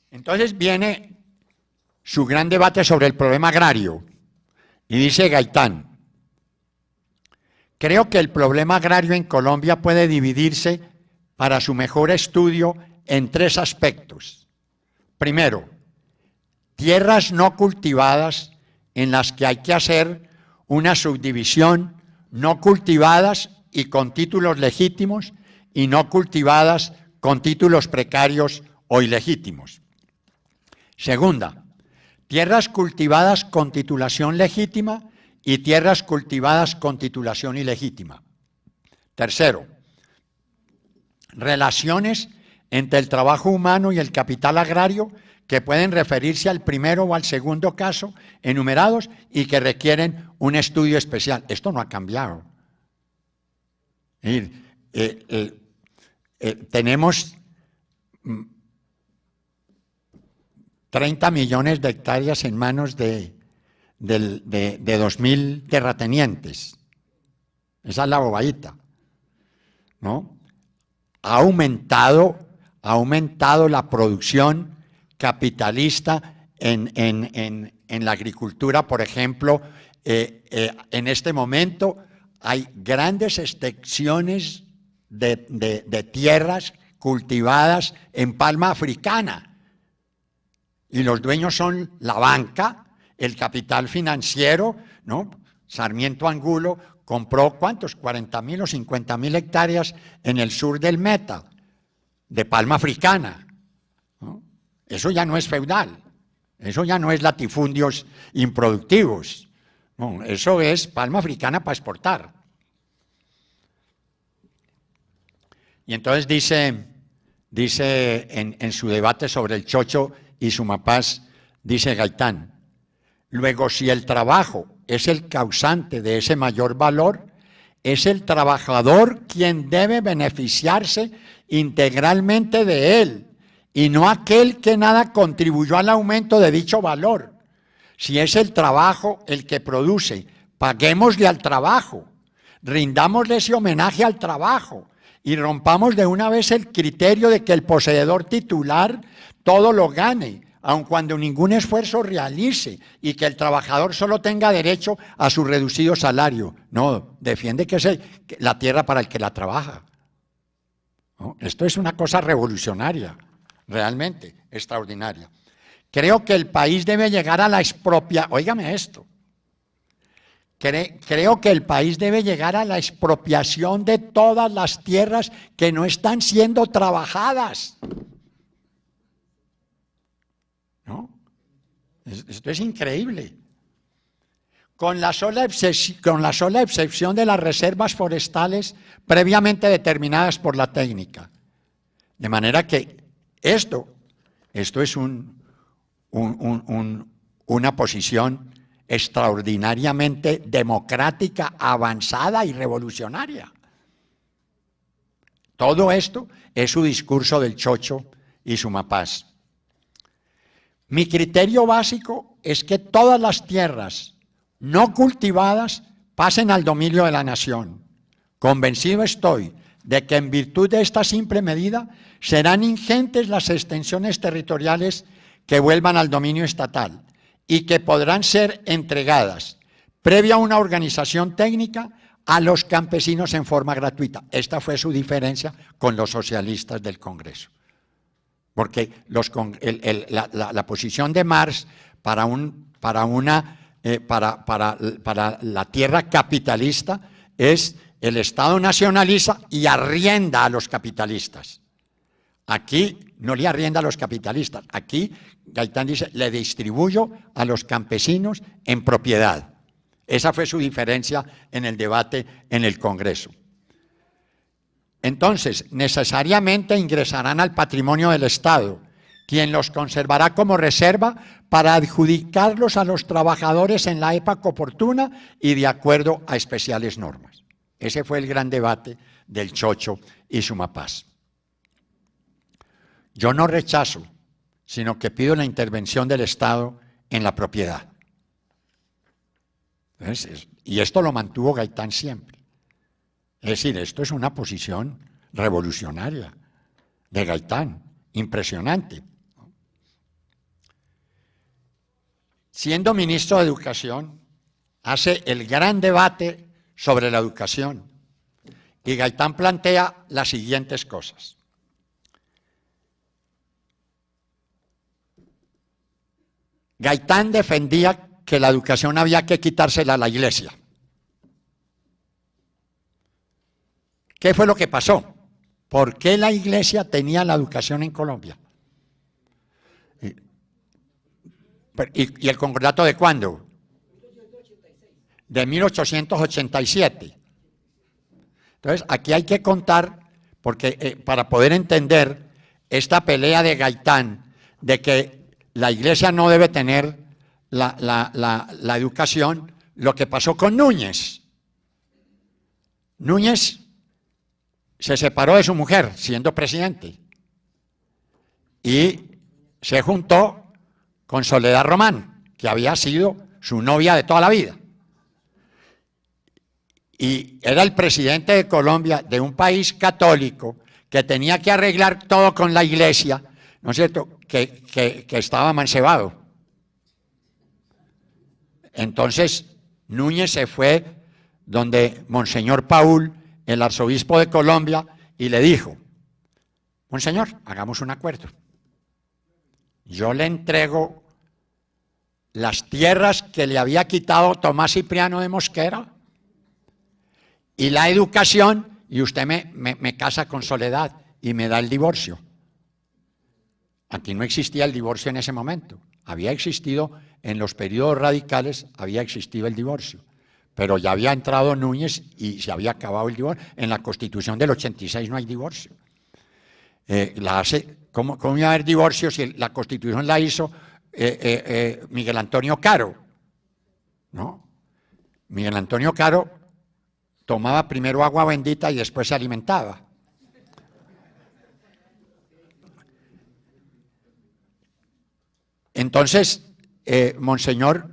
Entonces viene su gran debate sobre el problema agrario. Y dice Gaitán, creo que el problema agrario en Colombia puede dividirse para su mejor estudio en tres aspectos. Primero, tierras no cultivadas en las que hay que hacer una subdivisión, no cultivadas y con títulos legítimos y no cultivadas con títulos precarios o ilegítimos. Segunda, tierras cultivadas con titulación legítima y tierras cultivadas con titulación ilegítima. Tercero, relaciones entre el trabajo humano y el capital agrario que pueden referirse al primero o al segundo caso enumerados y que requieren un estudio especial. Esto no ha cambiado. Tenemos 30 millones de hectáreas en manos de 2.000 terratenientes. Esa es la bobadita, ¿no? Ha aumentado la producción capitalista en la agricultura, por ejemplo. En este momento hay grandes extensiones de tierras cultivadas en palma africana. Y los dueños son la banca, el capital financiero, ¿no? Sarmiento Angulo compró, ¿cuántos? 40.000 o 50.000 hectáreas en el sur del Meta, de palma africana, ¿no? Eso ya no es feudal, eso ya no es latifundios improductivos, no, eso es palma africana para exportar. Y entonces dice en su debate sobre el chocho y Sumapaz, dice Gaitán, luego si el trabajo es el causante de ese mayor valor, es el trabajador quien debe beneficiarse integralmente de él, y no aquel que nada contribuyó al aumento de dicho valor. Si es el trabajo el que produce, paguémosle al trabajo, rindámosle ese homenaje al trabajo, y rompamos de una vez el criterio de que el poseedor titular todo lo gane, aun cuando ningún esfuerzo realice, y que el trabajador solo tenga derecho a su reducido salario. No, defiende que es la tierra para el que la trabaja. ¿No? Esto es una cosa revolucionaria, realmente extraordinaria. Creo que el país debe llegar a la expropiación, óigame esto, creo que el país debe llegar a la expropiación de todas las tierras que no están siendo trabajadas. ¿No? Esto es increíble. Con la sola excepción de las reservas forestales previamente determinadas por la técnica. De manera que esto es una posición extraordinariamente democrática, avanzada y revolucionaria. Todo esto es su discurso del chocho y Sumapaz. Mi criterio básico es que todas las tierras no cultivadas pasen al dominio de la nación. Convencido estoy de que en virtud de esta simple medida serán ingentes las extensiones territoriales que vuelvan al dominio estatal y que podrán ser entregadas, previa a una organización técnica, a los campesinos en forma gratuita. Esta fue su diferencia con los socialistas del Congreso. Porque la posición de Marx para la tierra capitalista es el Estado nacionaliza y arrienda a los capitalistas. Aquí no le arrienda a los capitalistas, aquí Gaitán dice, le distribuyo a los campesinos en propiedad. Esa fue su diferencia en el debate en el Congreso. Entonces, necesariamente ingresarán al patrimonio del Estado, quien los conservará como reserva para adjudicarlos a los trabajadores en la época oportuna y de acuerdo a especiales normas. Ese fue el gran debate del chocho y Sumapaz. Yo no rechazo, sino que pido la intervención del Estado en la propiedad. Y esto lo mantuvo Gaitán siempre. Es decir, esto es una posición revolucionaria de Gaitán, impresionante. Siendo ministro de Educación, hace el gran debate sobre la educación y Gaitán plantea las siguientes cosas. Gaitán defendía que la educación había que quitársela a la Iglesia. ¿Qué fue lo que pasó? ¿Por qué la Iglesia tenía la educación en Colombia? ¿Y el concordato de cuándo? De 1887. Entonces, aquí hay que contar, porque para poder entender esta pelea de Gaitán, de que la Iglesia no debe tener la educación, lo que pasó con Núñez. Núñez se separó de su mujer siendo presidente y se juntó con Soledad Román, que había sido su novia de toda la vida. Y era el presidente de Colombia, de un país católico, que tenía que arreglar todo con la Iglesia, ¿no es cierto?, que estaba mancebado. Entonces, Núñez se fue donde Monseñor Paul, el arzobispo de Colombia, y le dijo, Monseñor, hagamos un acuerdo. Yo le entrego las tierras que le había quitado Tomás Cipriano de Mosquera y la educación, y usted me casa con Soledad y me da el divorcio. Aquí no existía el divorcio en ese momento. Había existido, en los periodos radicales, había existido el divorcio. Pero ya había entrado Núñez y se había acabado el divorcio. En la Constitución del 86 no hay divorcio. ¿Cómo iba a haber divorcio si la Constitución la hizo Miguel Antonio Caro? ¿No? Miguel Antonio Caro tomaba primero agua bendita y después se alimentaba. Entonces, Monseñor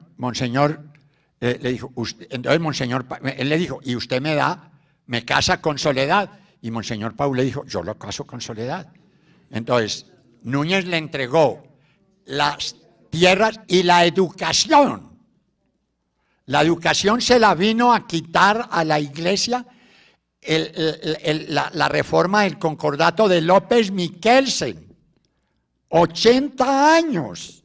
le dijo, entonces Monseñor, él le dijo, y usted me casa con Soledad. Y Monseñor Paul le dijo, yo lo caso con Soledad. Entonces, Núñez le entregó las tierras y la educación. La educación se la vino a quitar a la Iglesia la reforma del concordato de López Michelsen. 80 años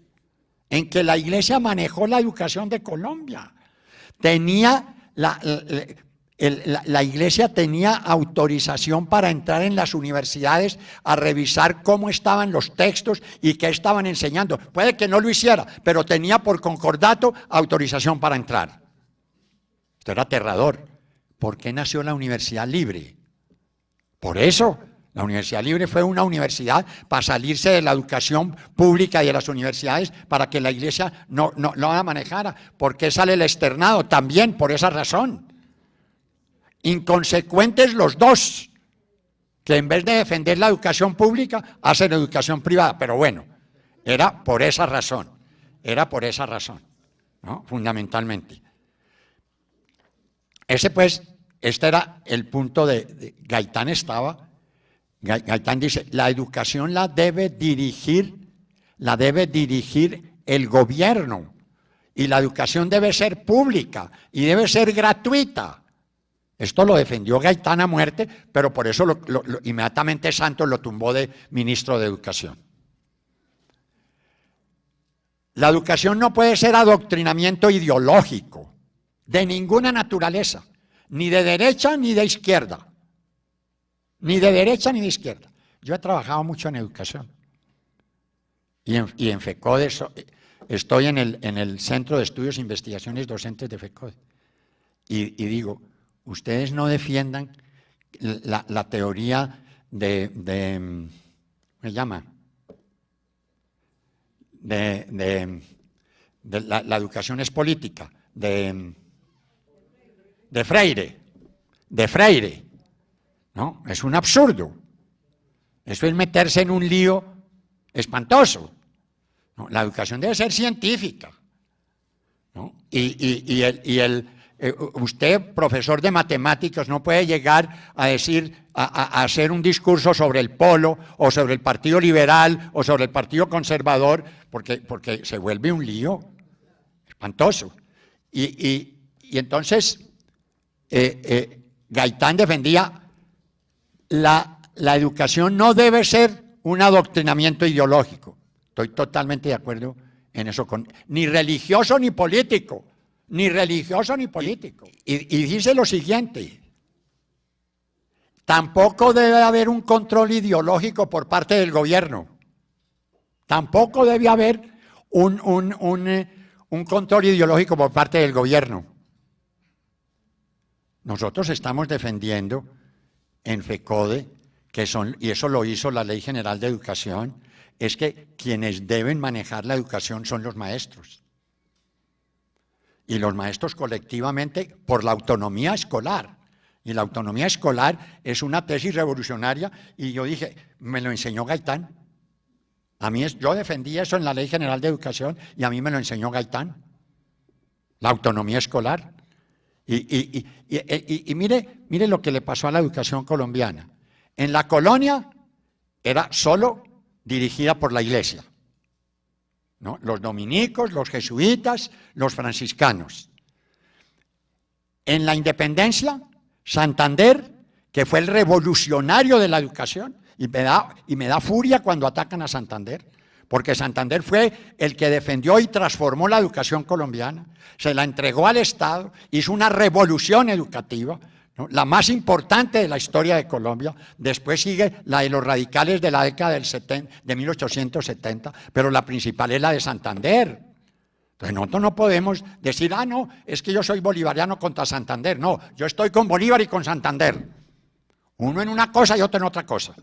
en que la Iglesia manejó la educación de Colombia. La Iglesia tenía autorización para entrar en las universidades a revisar cómo estaban los textos y qué estaban enseñando. Puede que no lo hiciera, pero tenía por concordato autorización para entrar. Esto era aterrador. ¿Por qué nació la Universidad Libre? Por eso. La Universidad Libre fue una universidad para salirse de la educación pública y de las universidades para que la Iglesia no la manejara. ¿Por qué sale el externado? También por esa razón. Inconsecuentes los dos, que en vez de defender la educación pública, hacen educación privada. Pero bueno, era por esa razón, ¿no? Fundamentalmente. Este era el punto de Gaitán Gaitán dice, la educación la debe dirigir el gobierno, y la educación debe ser pública y debe ser gratuita. Esto lo defendió Gaitán a muerte, pero por eso inmediatamente Santos lo tumbó de ministro de Educación. La educación no puede ser adoctrinamiento ideológico, de ninguna naturaleza, ni de derecha ni de izquierda. Ni de derecha ni de izquierda. Yo he trabajado mucho en educación. Y en FECODE estoy en el Centro de Estudios e Investigaciones Docentes de FECODE. Y digo, ustedes no defiendan la teoría ¿me llama? La educación es política, de Freire, ¿no? Es un absurdo. Eso es meterse en un lío espantoso, ¿no? La educación debe ser científica, ¿no? Usted, profesor de matemáticas, no puede llegar a decir, a hacer un discurso sobre el polo, o sobre el Partido Liberal, o sobre el Partido Conservador, porque se vuelve un lío espantoso. Y entonces, Gaitán defendía la educación no debe ser un adoctrinamiento ideológico. Estoy totalmente de acuerdo en eso, ni religioso ni político. Ni religioso ni político. Y dice lo siguiente, tampoco debe haber un control ideológico por parte del gobierno. Tampoco debe haber un control ideológico por parte del gobierno. Nosotros estamos defendiendo en FECODE, y eso lo hizo la Ley General de Educación, es que quienes deben manejar la educación son los maestros. Y los maestros colectivamente por la autonomía escolar. Y la autonomía escolar es una tesis revolucionaria, y yo dije, me lo enseñó Gaitán. Yo defendí eso en la Ley General de Educación y a mí me lo enseñó Gaitán. La autonomía escolar. Y mire lo que le pasó a la educación colombiana. En la colonia era solo dirigida por la Iglesia, ¿no? Los dominicos, los jesuitas, los franciscanos. En la independencia, Santander, que fue el revolucionario de la educación, y me da furia cuando atacan a Santander, porque Santander fue el que defendió y transformó la educación colombiana, se la entregó al Estado, hizo una revolución educativa, ¿no? La más importante de la historia de Colombia. Después sigue la de los radicales de la década de 1870, pero la principal es la de Santander. Entonces nosotros no podemos decir, no, es que yo soy bolivariano contra Santander. No, yo estoy con Bolívar y con Santander. Uno en una cosa y otro en otra cosa.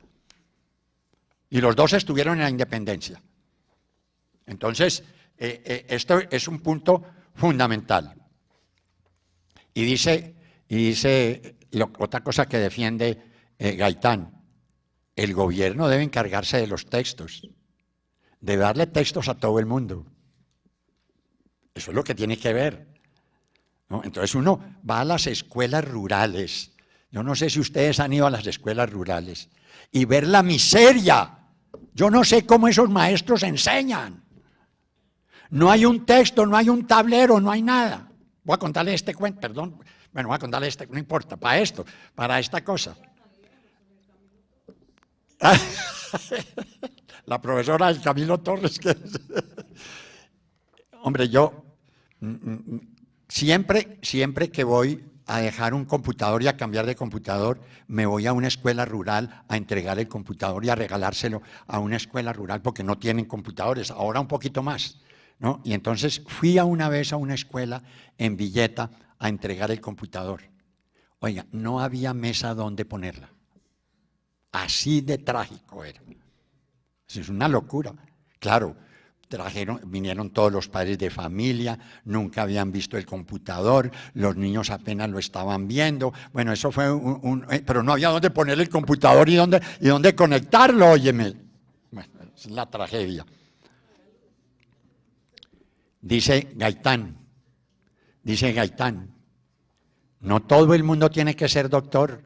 Y los dos estuvieron en la independencia. Entonces, esto es un punto fundamental. Y dice otra cosa que defiende Gaitán, el gobierno debe encargarse de los textos, debe darle textos a todo el mundo. Eso es lo que tiene que ver, ¿no? Entonces uno va a las escuelas rurales, yo no sé si ustedes han ido a las escuelas rurales, y ver la miseria. Yo no sé cómo esos maestros enseñan. No hay un texto, no hay un tablero, no hay nada. Voy a contarle este cuento, perdón. Bueno, voy a contarle no importa, para esta cosa. La profesora Camilo Torres, hombre, yo siempre que voy a dejar un computador y a cambiar de computador, me voy a una escuela rural a entregar el computador y a regalárselo a una escuela rural porque no tienen computadores, ahora un poquito más, ¿no? Y entonces fui una vez a una escuela en Villeta a entregar el computador. Oiga, no había mesa donde ponerla. Así de trágico era. Es una locura. Claro, vinieron todos los padres de familia, nunca habían visto el computador, los niños apenas lo estaban viendo. Bueno, eso fue pero no había dónde poner el computador y dónde conectarlo, óyeme. Bueno, es la tragedia. Dice Gaitán, no todo el mundo tiene que ser doctor,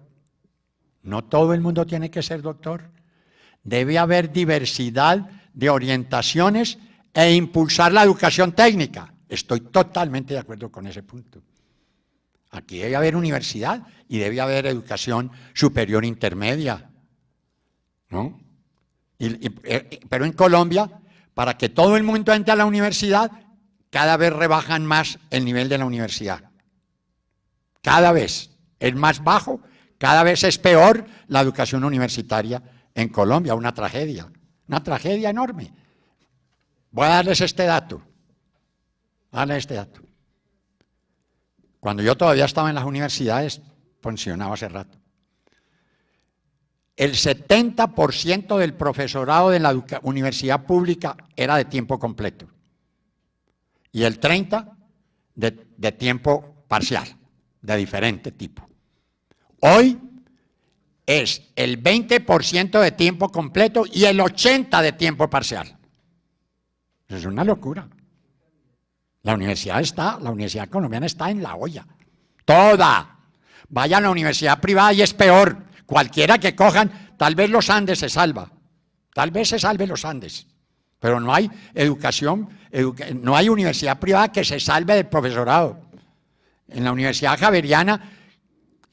no todo el mundo tiene que ser doctor. Debe haber diversidad de orientaciones e impulsar la educación técnica. Estoy totalmente de acuerdo con ese punto. Aquí debe haber universidad y debe haber educación superior intermedia, ¿no? Pero en Colombia, para que todo el mundo entre a la universidad, cada vez rebajan más el nivel de la universidad. Cada vez es más bajo, cada vez es peor la educación universitaria en Colombia, una tragedia enorme. Voy a darles este dato. Cuando yo todavía estaba en las universidades, pensionado hace rato, el 70% del profesorado de la universidad pública era de tiempo completo y el 30% de tiempo parcial, de diferente tipo. Hoy es el 20% de tiempo completo y el 80% de tiempo parcial. Eso es una locura. La universidad colombiana está en la olla. Toda. Vaya a la universidad privada y es peor. Cualquiera que cojan, tal vez los Andes se salva. Tal vez se salve los Andes. Pero no hay educación, no hay universidad privada que se salve del profesorado. En la Universidad Javeriana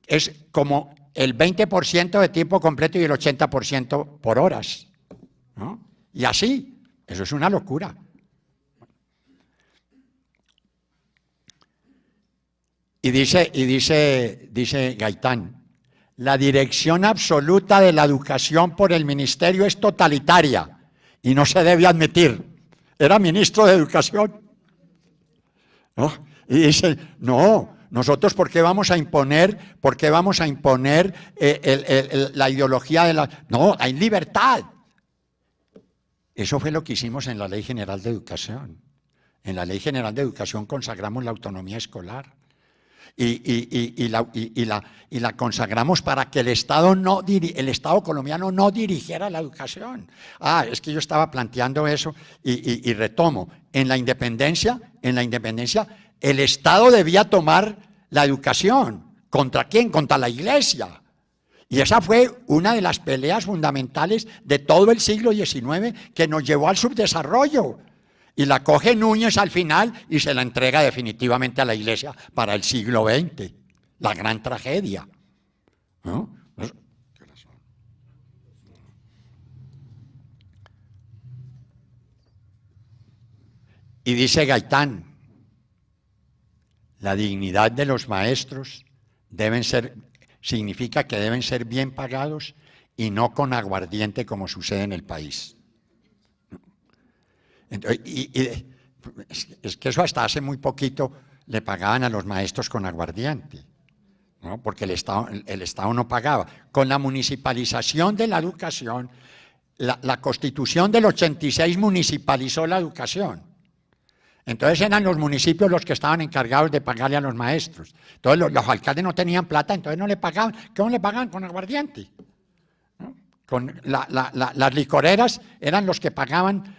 es como el 20% de tiempo completo y el 80% por horas, ¿no? Y así, eso es una locura. Y dice Gaitán, la dirección absoluta de la educación por el ministerio es totalitaria y no se debe admitir. Era ministro de Educación, ¿no? Y dice, no, nosotros ¿por qué vamos a imponer la ideología de la... No, hay libertad. Eso fue lo que hicimos en la Ley General de Educación. En la Ley General de Educación consagramos la autonomía escolar. Y la consagramos para que el Estado colombiano no dirigiera la educación. Es que yo estaba planteando eso y retomo. En la independencia, el Estado debía tomar la educación. ¿Contra quién? Contra la Iglesia. Y esa fue una de las peleas fundamentales de todo el siglo XIX que nos llevó al subdesarrollo. Y la coge Núñez al final y se la entrega definitivamente a la Iglesia para el siglo XX. La gran tragedia, ¿no? Y dice Gaitán, la dignidad de los maestros significa que deben ser bien pagados y no con aguardiente como sucede en el país. Es que eso hasta hace muy poquito le pagaban a los maestros con aguardiente, ¿no? Porque el Estado no pagaba. Con la municipalización de la educación, la Constitución del 86 municipalizó la educación. Entonces eran los municipios los que estaban encargados de pagarle a los maestros. Entonces los alcaldes no tenían plata, entonces no le pagaban. ¿Cómo le pagaban? Con aguardiente. Las licoreras eran las que pagaban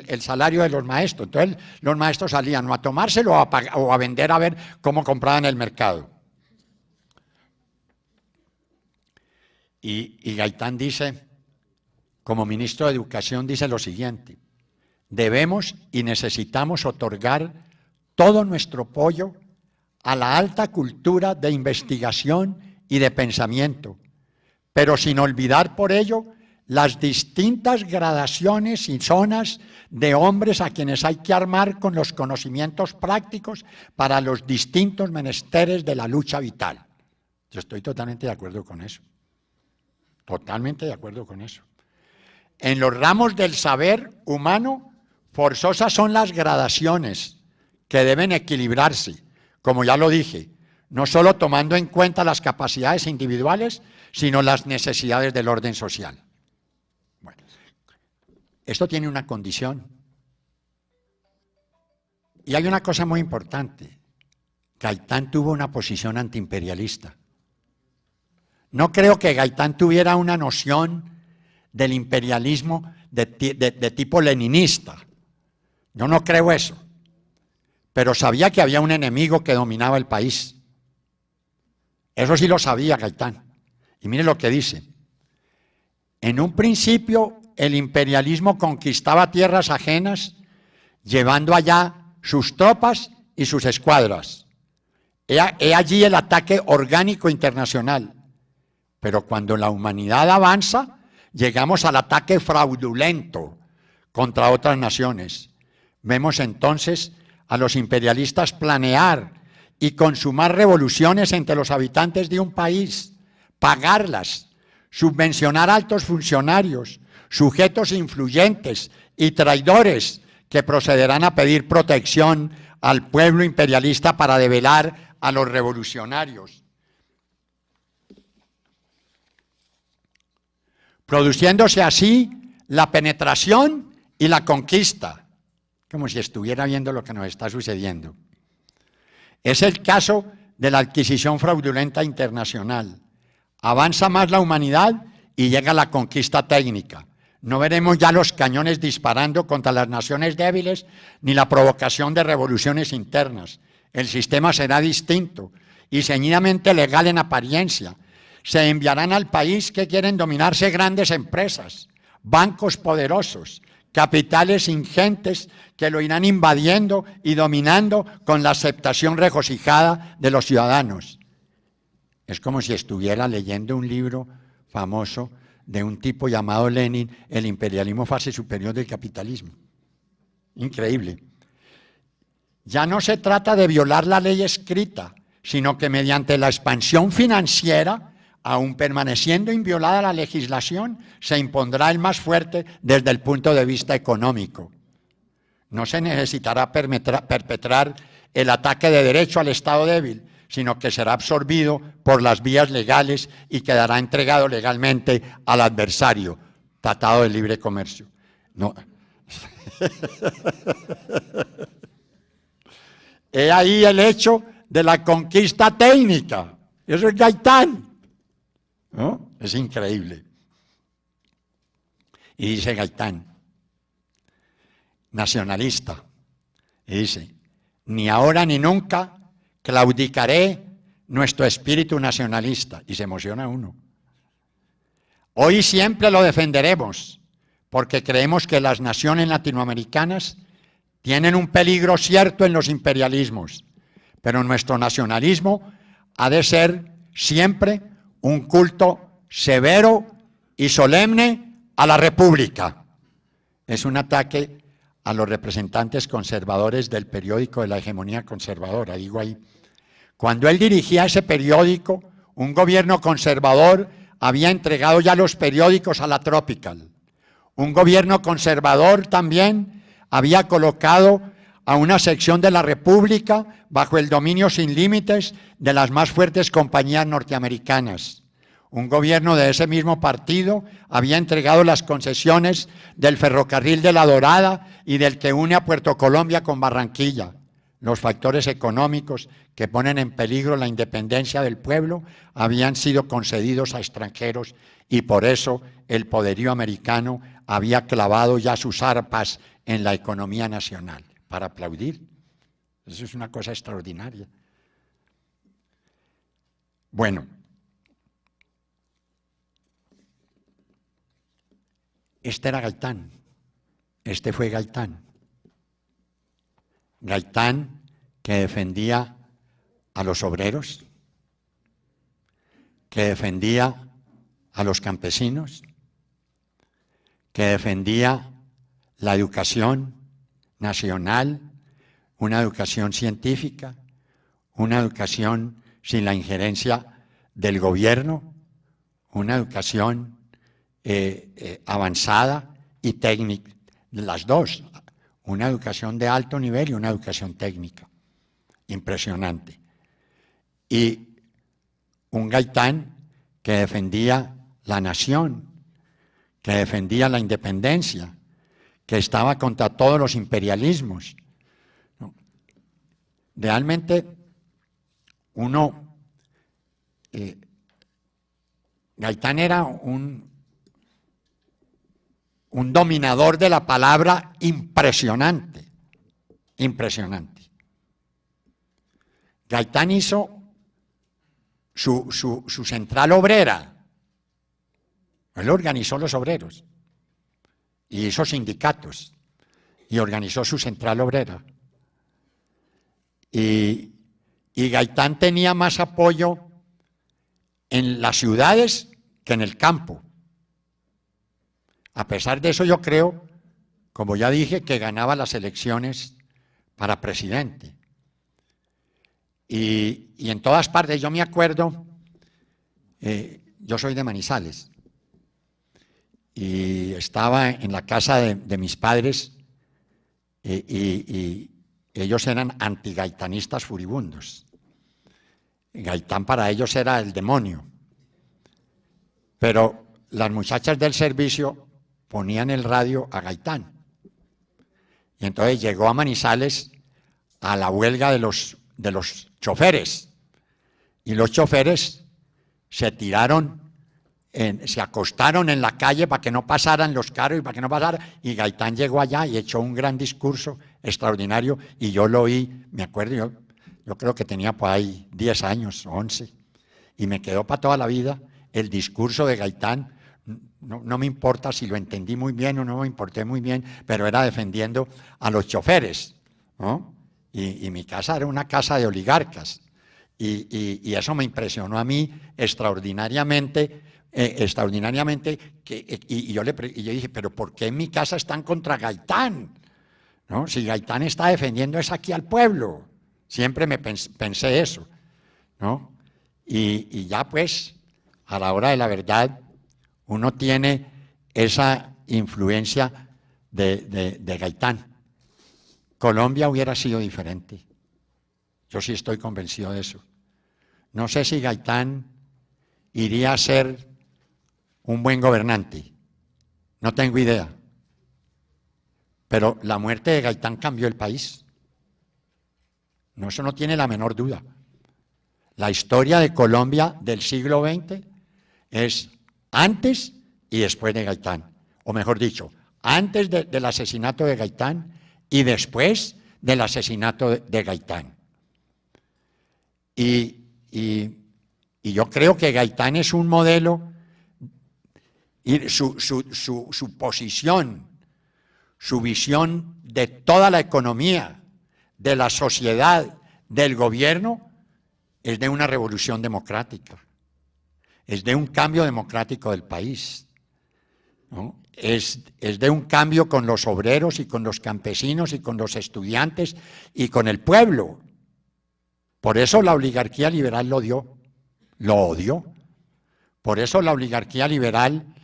el salario de los maestros. Entonces los maestros salían o a tomárselo o a vender a ver cómo compraban el mercado. Y Gaitán dice, como ministro de Educación, dice lo siguiente: debemos y necesitamos otorgar todo nuestro apoyo a la alta cultura de investigación y de pensamiento, pero sin olvidar por ello las distintas gradaciones y zonas de hombres a quienes hay que armar con los conocimientos prácticos para los distintos menesteres de la lucha vital. Yo estoy totalmente de acuerdo con eso. Totalmente de acuerdo con eso. En los ramos del saber humano, forzosas son las gradaciones que deben equilibrarse, como ya lo dije, no solo tomando en cuenta las capacidades individuales, sino las necesidades del orden social. Bueno, esto tiene una condición, Y hay una cosa muy importante. Gaitán tuvo una posición antiimperialista. No creo que Gaitán tuviera una noción del imperialismo de tipo leninista. Yo no creo eso. Pero sabía que había un enemigo que dominaba el país. Eso sí lo sabía Gaitán. Y mire lo que dice. En un principio, el imperialismo conquistaba tierras ajenas, llevando allá sus tropas y sus escuadras. He allí el ataque orgánico internacional. Pero cuando la humanidad avanza, llegamos al ataque fraudulento contra otras naciones. Vemos entonces a los imperialistas planear y consumar revoluciones entre los habitantes de un país, pagarlas, subvencionar altos funcionarios, sujetos influyentes y traidores que procederán a pedir protección al pueblo imperialista para debelar a los revolucionarios, produciéndose así la penetración y la conquista, como si estuviera viendo lo que nos está sucediendo. Es el caso de la adquisición fraudulenta internacional. Avanza más la humanidad y llega la conquista técnica. No veremos ya los cañones disparando contra las naciones débiles ni la provocación de revoluciones internas. El sistema será distinto y ceñidamente legal en apariencia. Se enviarán al país que quieren dominarse grandes empresas, bancos poderosos, capitales ingentes que lo irán invadiendo y dominando con la aceptación regocijada de los ciudadanos. Es como si estuviera leyendo un libro famoso de un tipo llamado Lenin, El imperialismo, fase superior del capitalismo. Increíble. Ya no se trata de violar la ley escrita, sino que mediante la expansión financiera, aun permaneciendo inviolada la legislación, se impondrá el más fuerte desde el punto de vista económico. No se necesitará perpetrar el ataque de derecho al Estado débil, sino que será absorbido por las vías legales y quedará entregado legalmente al adversario. Tratado de Libre Comercio. No. He ahí el hecho de la conquista técnica. Eso es Gaitán. ¿No? Es increíble. Y dice Gaitán, nacionalista, y dice, ni ahora ni nunca claudicaré nuestro espíritu nacionalista. Y se emociona uno. Hoy y siempre lo defenderemos, porque creemos que las naciones latinoamericanas tienen un peligro cierto en los imperialismos, pero nuestro nacionalismo ha de ser siempre un culto severo y solemne a la República. Es un ataque a los representantes conservadores del periódico de la hegemonía conservadora, digo ahí. Cuando él dirigía ese periódico, un gobierno conservador había entregado ya los periódicos a la Tropical. Un gobierno conservador también había colocado a una sección de la República bajo el dominio sin límites de las más fuertes compañías norteamericanas. Un gobierno de ese mismo partido había entregado las concesiones del ferrocarril de La Dorada y del que une a Puerto Colombia con Barranquilla. Los factores económicos que ponen en peligro la independencia del pueblo habían sido concedidos a extranjeros y por eso el poderío americano había clavado ya sus arpas en la economía nacional. Para aplaudir. Eso es una cosa extraordinaria. Bueno. Este era Gaitán. Este fue Gaitán. Gaitán que defendía a los obreros, que defendía a los campesinos, que defendía la educación nacional, una educación científica, una educación sin la injerencia del gobierno, una educación avanzada y técnica, las dos, una educación de alto nivel y una educación técnica, impresionante. Y un Gaitán que defendía la nación, que defendía la independencia, que estaba contra todos los imperialismos. realmente uno, Gaitán era un dominador de la palabra impresionante, impresionante. Gaitán hizo su central obrera. Él organizó los obreros y hizo sindicatos y organizó su central obrera. Y Gaitán tenía más apoyo en las ciudades que en el campo. A pesar de eso, yo creo, como ya dije, que ganaba las elecciones para presidente. Y en todas partes, yo me acuerdo, yo soy de Manizales, y estaba en la casa de mis padres, y ellos eran antigaitanistas furibundos. Gaitán para ellos era el demonio. Pero las muchachas del servicio ponían el radio a Gaitán. Y entonces llegó a Manizales a la huelga de los choferes. Y los choferes se tiraron, se acostaron en la calle para que no pasaran los carros y para que no pasara. Y Gaitán llegó allá y echó un gran discurso extraordinario. Y yo lo oí, me acuerdo, yo creo que tenía por ahí 10 años, 11. Y me quedó para toda la vida el discurso de Gaitán. No me importa si lo entendí muy bien o no me importé muy bien, pero era defendiendo a los choferes, ¿no? Y mi casa era una casa de oligarcas. Y eso me impresionó a mí extraordinariamente, y yo dije, pero ¿por qué en mi casa están contra Gaitán? ¿No? Si Gaitán está defendiendo es aquí al pueblo. Siempre me pensé eso, ¿no? Y ya pues, a la hora de la verdad, uno tiene esa influencia de Gaitán. Colombia hubiera sido diferente. Yo sí estoy convencido de eso. No sé si Gaitán iría a ser un buen gobernante. No tengo idea. Pero la muerte de Gaitán cambió el país. No, eso no tiene la menor duda. La historia de Colombia del siglo XX es antes y después de Gaitán. O mejor dicho, antes del asesinato de Gaitán y después del asesinato de Gaitán. Y yo creo que Gaitán es un modelo, y su posición, su visión de toda la economía, de la sociedad, del gobierno, es de una revolución democrática, es de un cambio democrático del país, ¿no? Es de un cambio con los obreros y con los campesinos y con los estudiantes y con el pueblo. Por eso la oligarquía liberal lo odió. Por eso la oligarquía liberal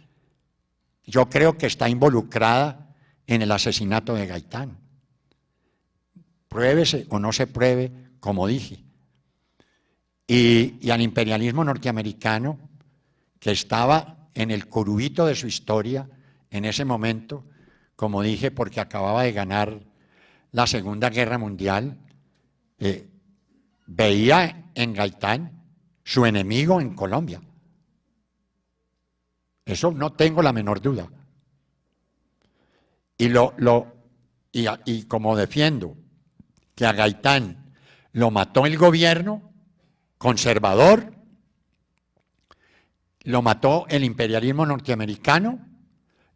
yo creo que está involucrada en el asesinato de Gaitán. Pruébese o no se pruebe, como dije. Y al imperialismo norteamericano, que estaba en el corubito de su historia en ese momento, como dije, porque acababa de ganar la Segunda Guerra Mundial, veía en Gaitán su enemigo en Colombia. Eso no tengo la menor duda. Y como defiendo que a Gaitán lo mató el gobierno conservador, lo mató el imperialismo norteamericano,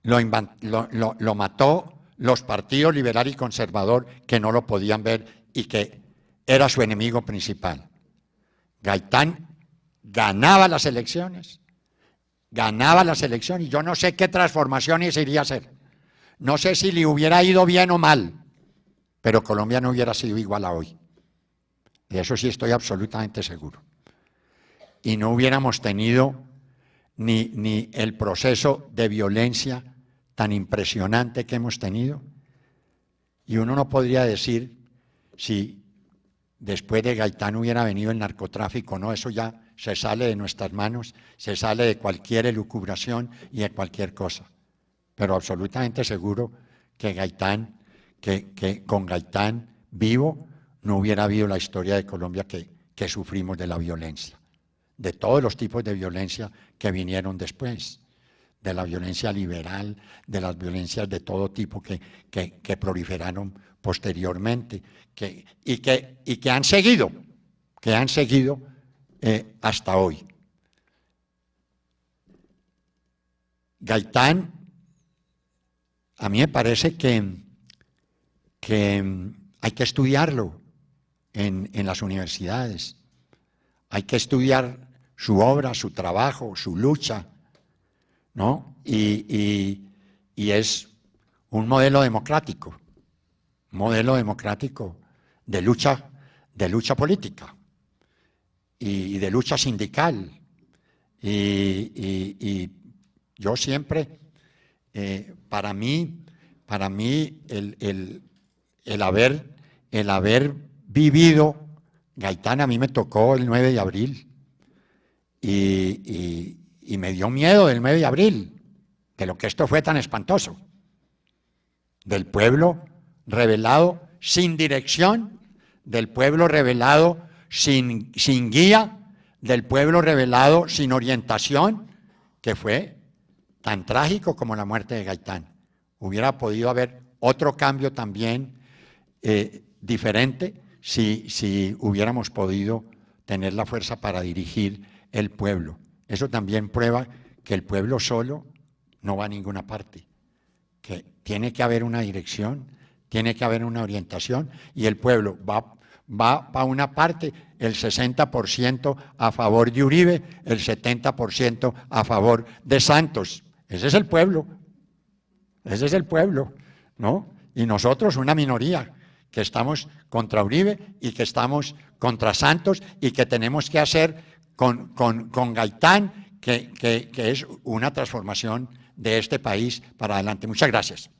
lo mató los partidos liberal y conservador que no lo podían ver y que era su enemigo principal. Gaitán ganaba las elecciones y yo no sé qué transformaciones iría a hacer. No sé si le hubiera ido bien o mal, pero Colombia no hubiera sido igual a hoy. De eso sí estoy absolutamente seguro. Y no hubiéramos tenido ni el proceso de violencia tan impresionante que hemos tenido. Y uno no podría decir si después de Gaitán hubiera venido el narcotráfico, no, eso ya se sale de nuestras manos, se sale de cualquier elucubración y de cualquier cosa. Pero absolutamente seguro que con Gaitán vivo no hubiera habido la historia de Colombia que sufrimos de la violencia, de todos los tipos de violencia que vinieron después, de la violencia liberal, de las violencias de todo tipo que proliferaron posteriormente y que han seguido hasta hoy. Gaitán, a mí me parece que hay que estudiarlo en las universidades, hay que estudiar su obra, su trabajo, su lucha, ¿no? Y es un modelo democrático de lucha política y de lucha sindical. Y yo siempre, para mí el haber vivido, Gaitán a mí me tocó el 9 de abril y me dio miedo el 9 de abril, de lo que esto fue tan espantoso, del pueblo rebelado sin dirección, del pueblo rebelado sin guía, del pueblo rebelado sin orientación, que fue tan trágico como la muerte de Gaitán. Hubiera podido haber otro cambio también diferente si hubiéramos podido tener la fuerza para dirigir el pueblo. Eso también prueba que el pueblo solo no va a ninguna parte, que tiene que haber una dirección, tiene que haber una orientación, y el pueblo va a una parte, el 60% a favor de Uribe, el 70% a favor de Santos. Ese es el pueblo, ¿no? Y nosotros, una minoría, que estamos contra Uribe y que estamos contra Santos y que tenemos que hacer con Gaitán, que es una transformación de este país para adelante. Muchas gracias.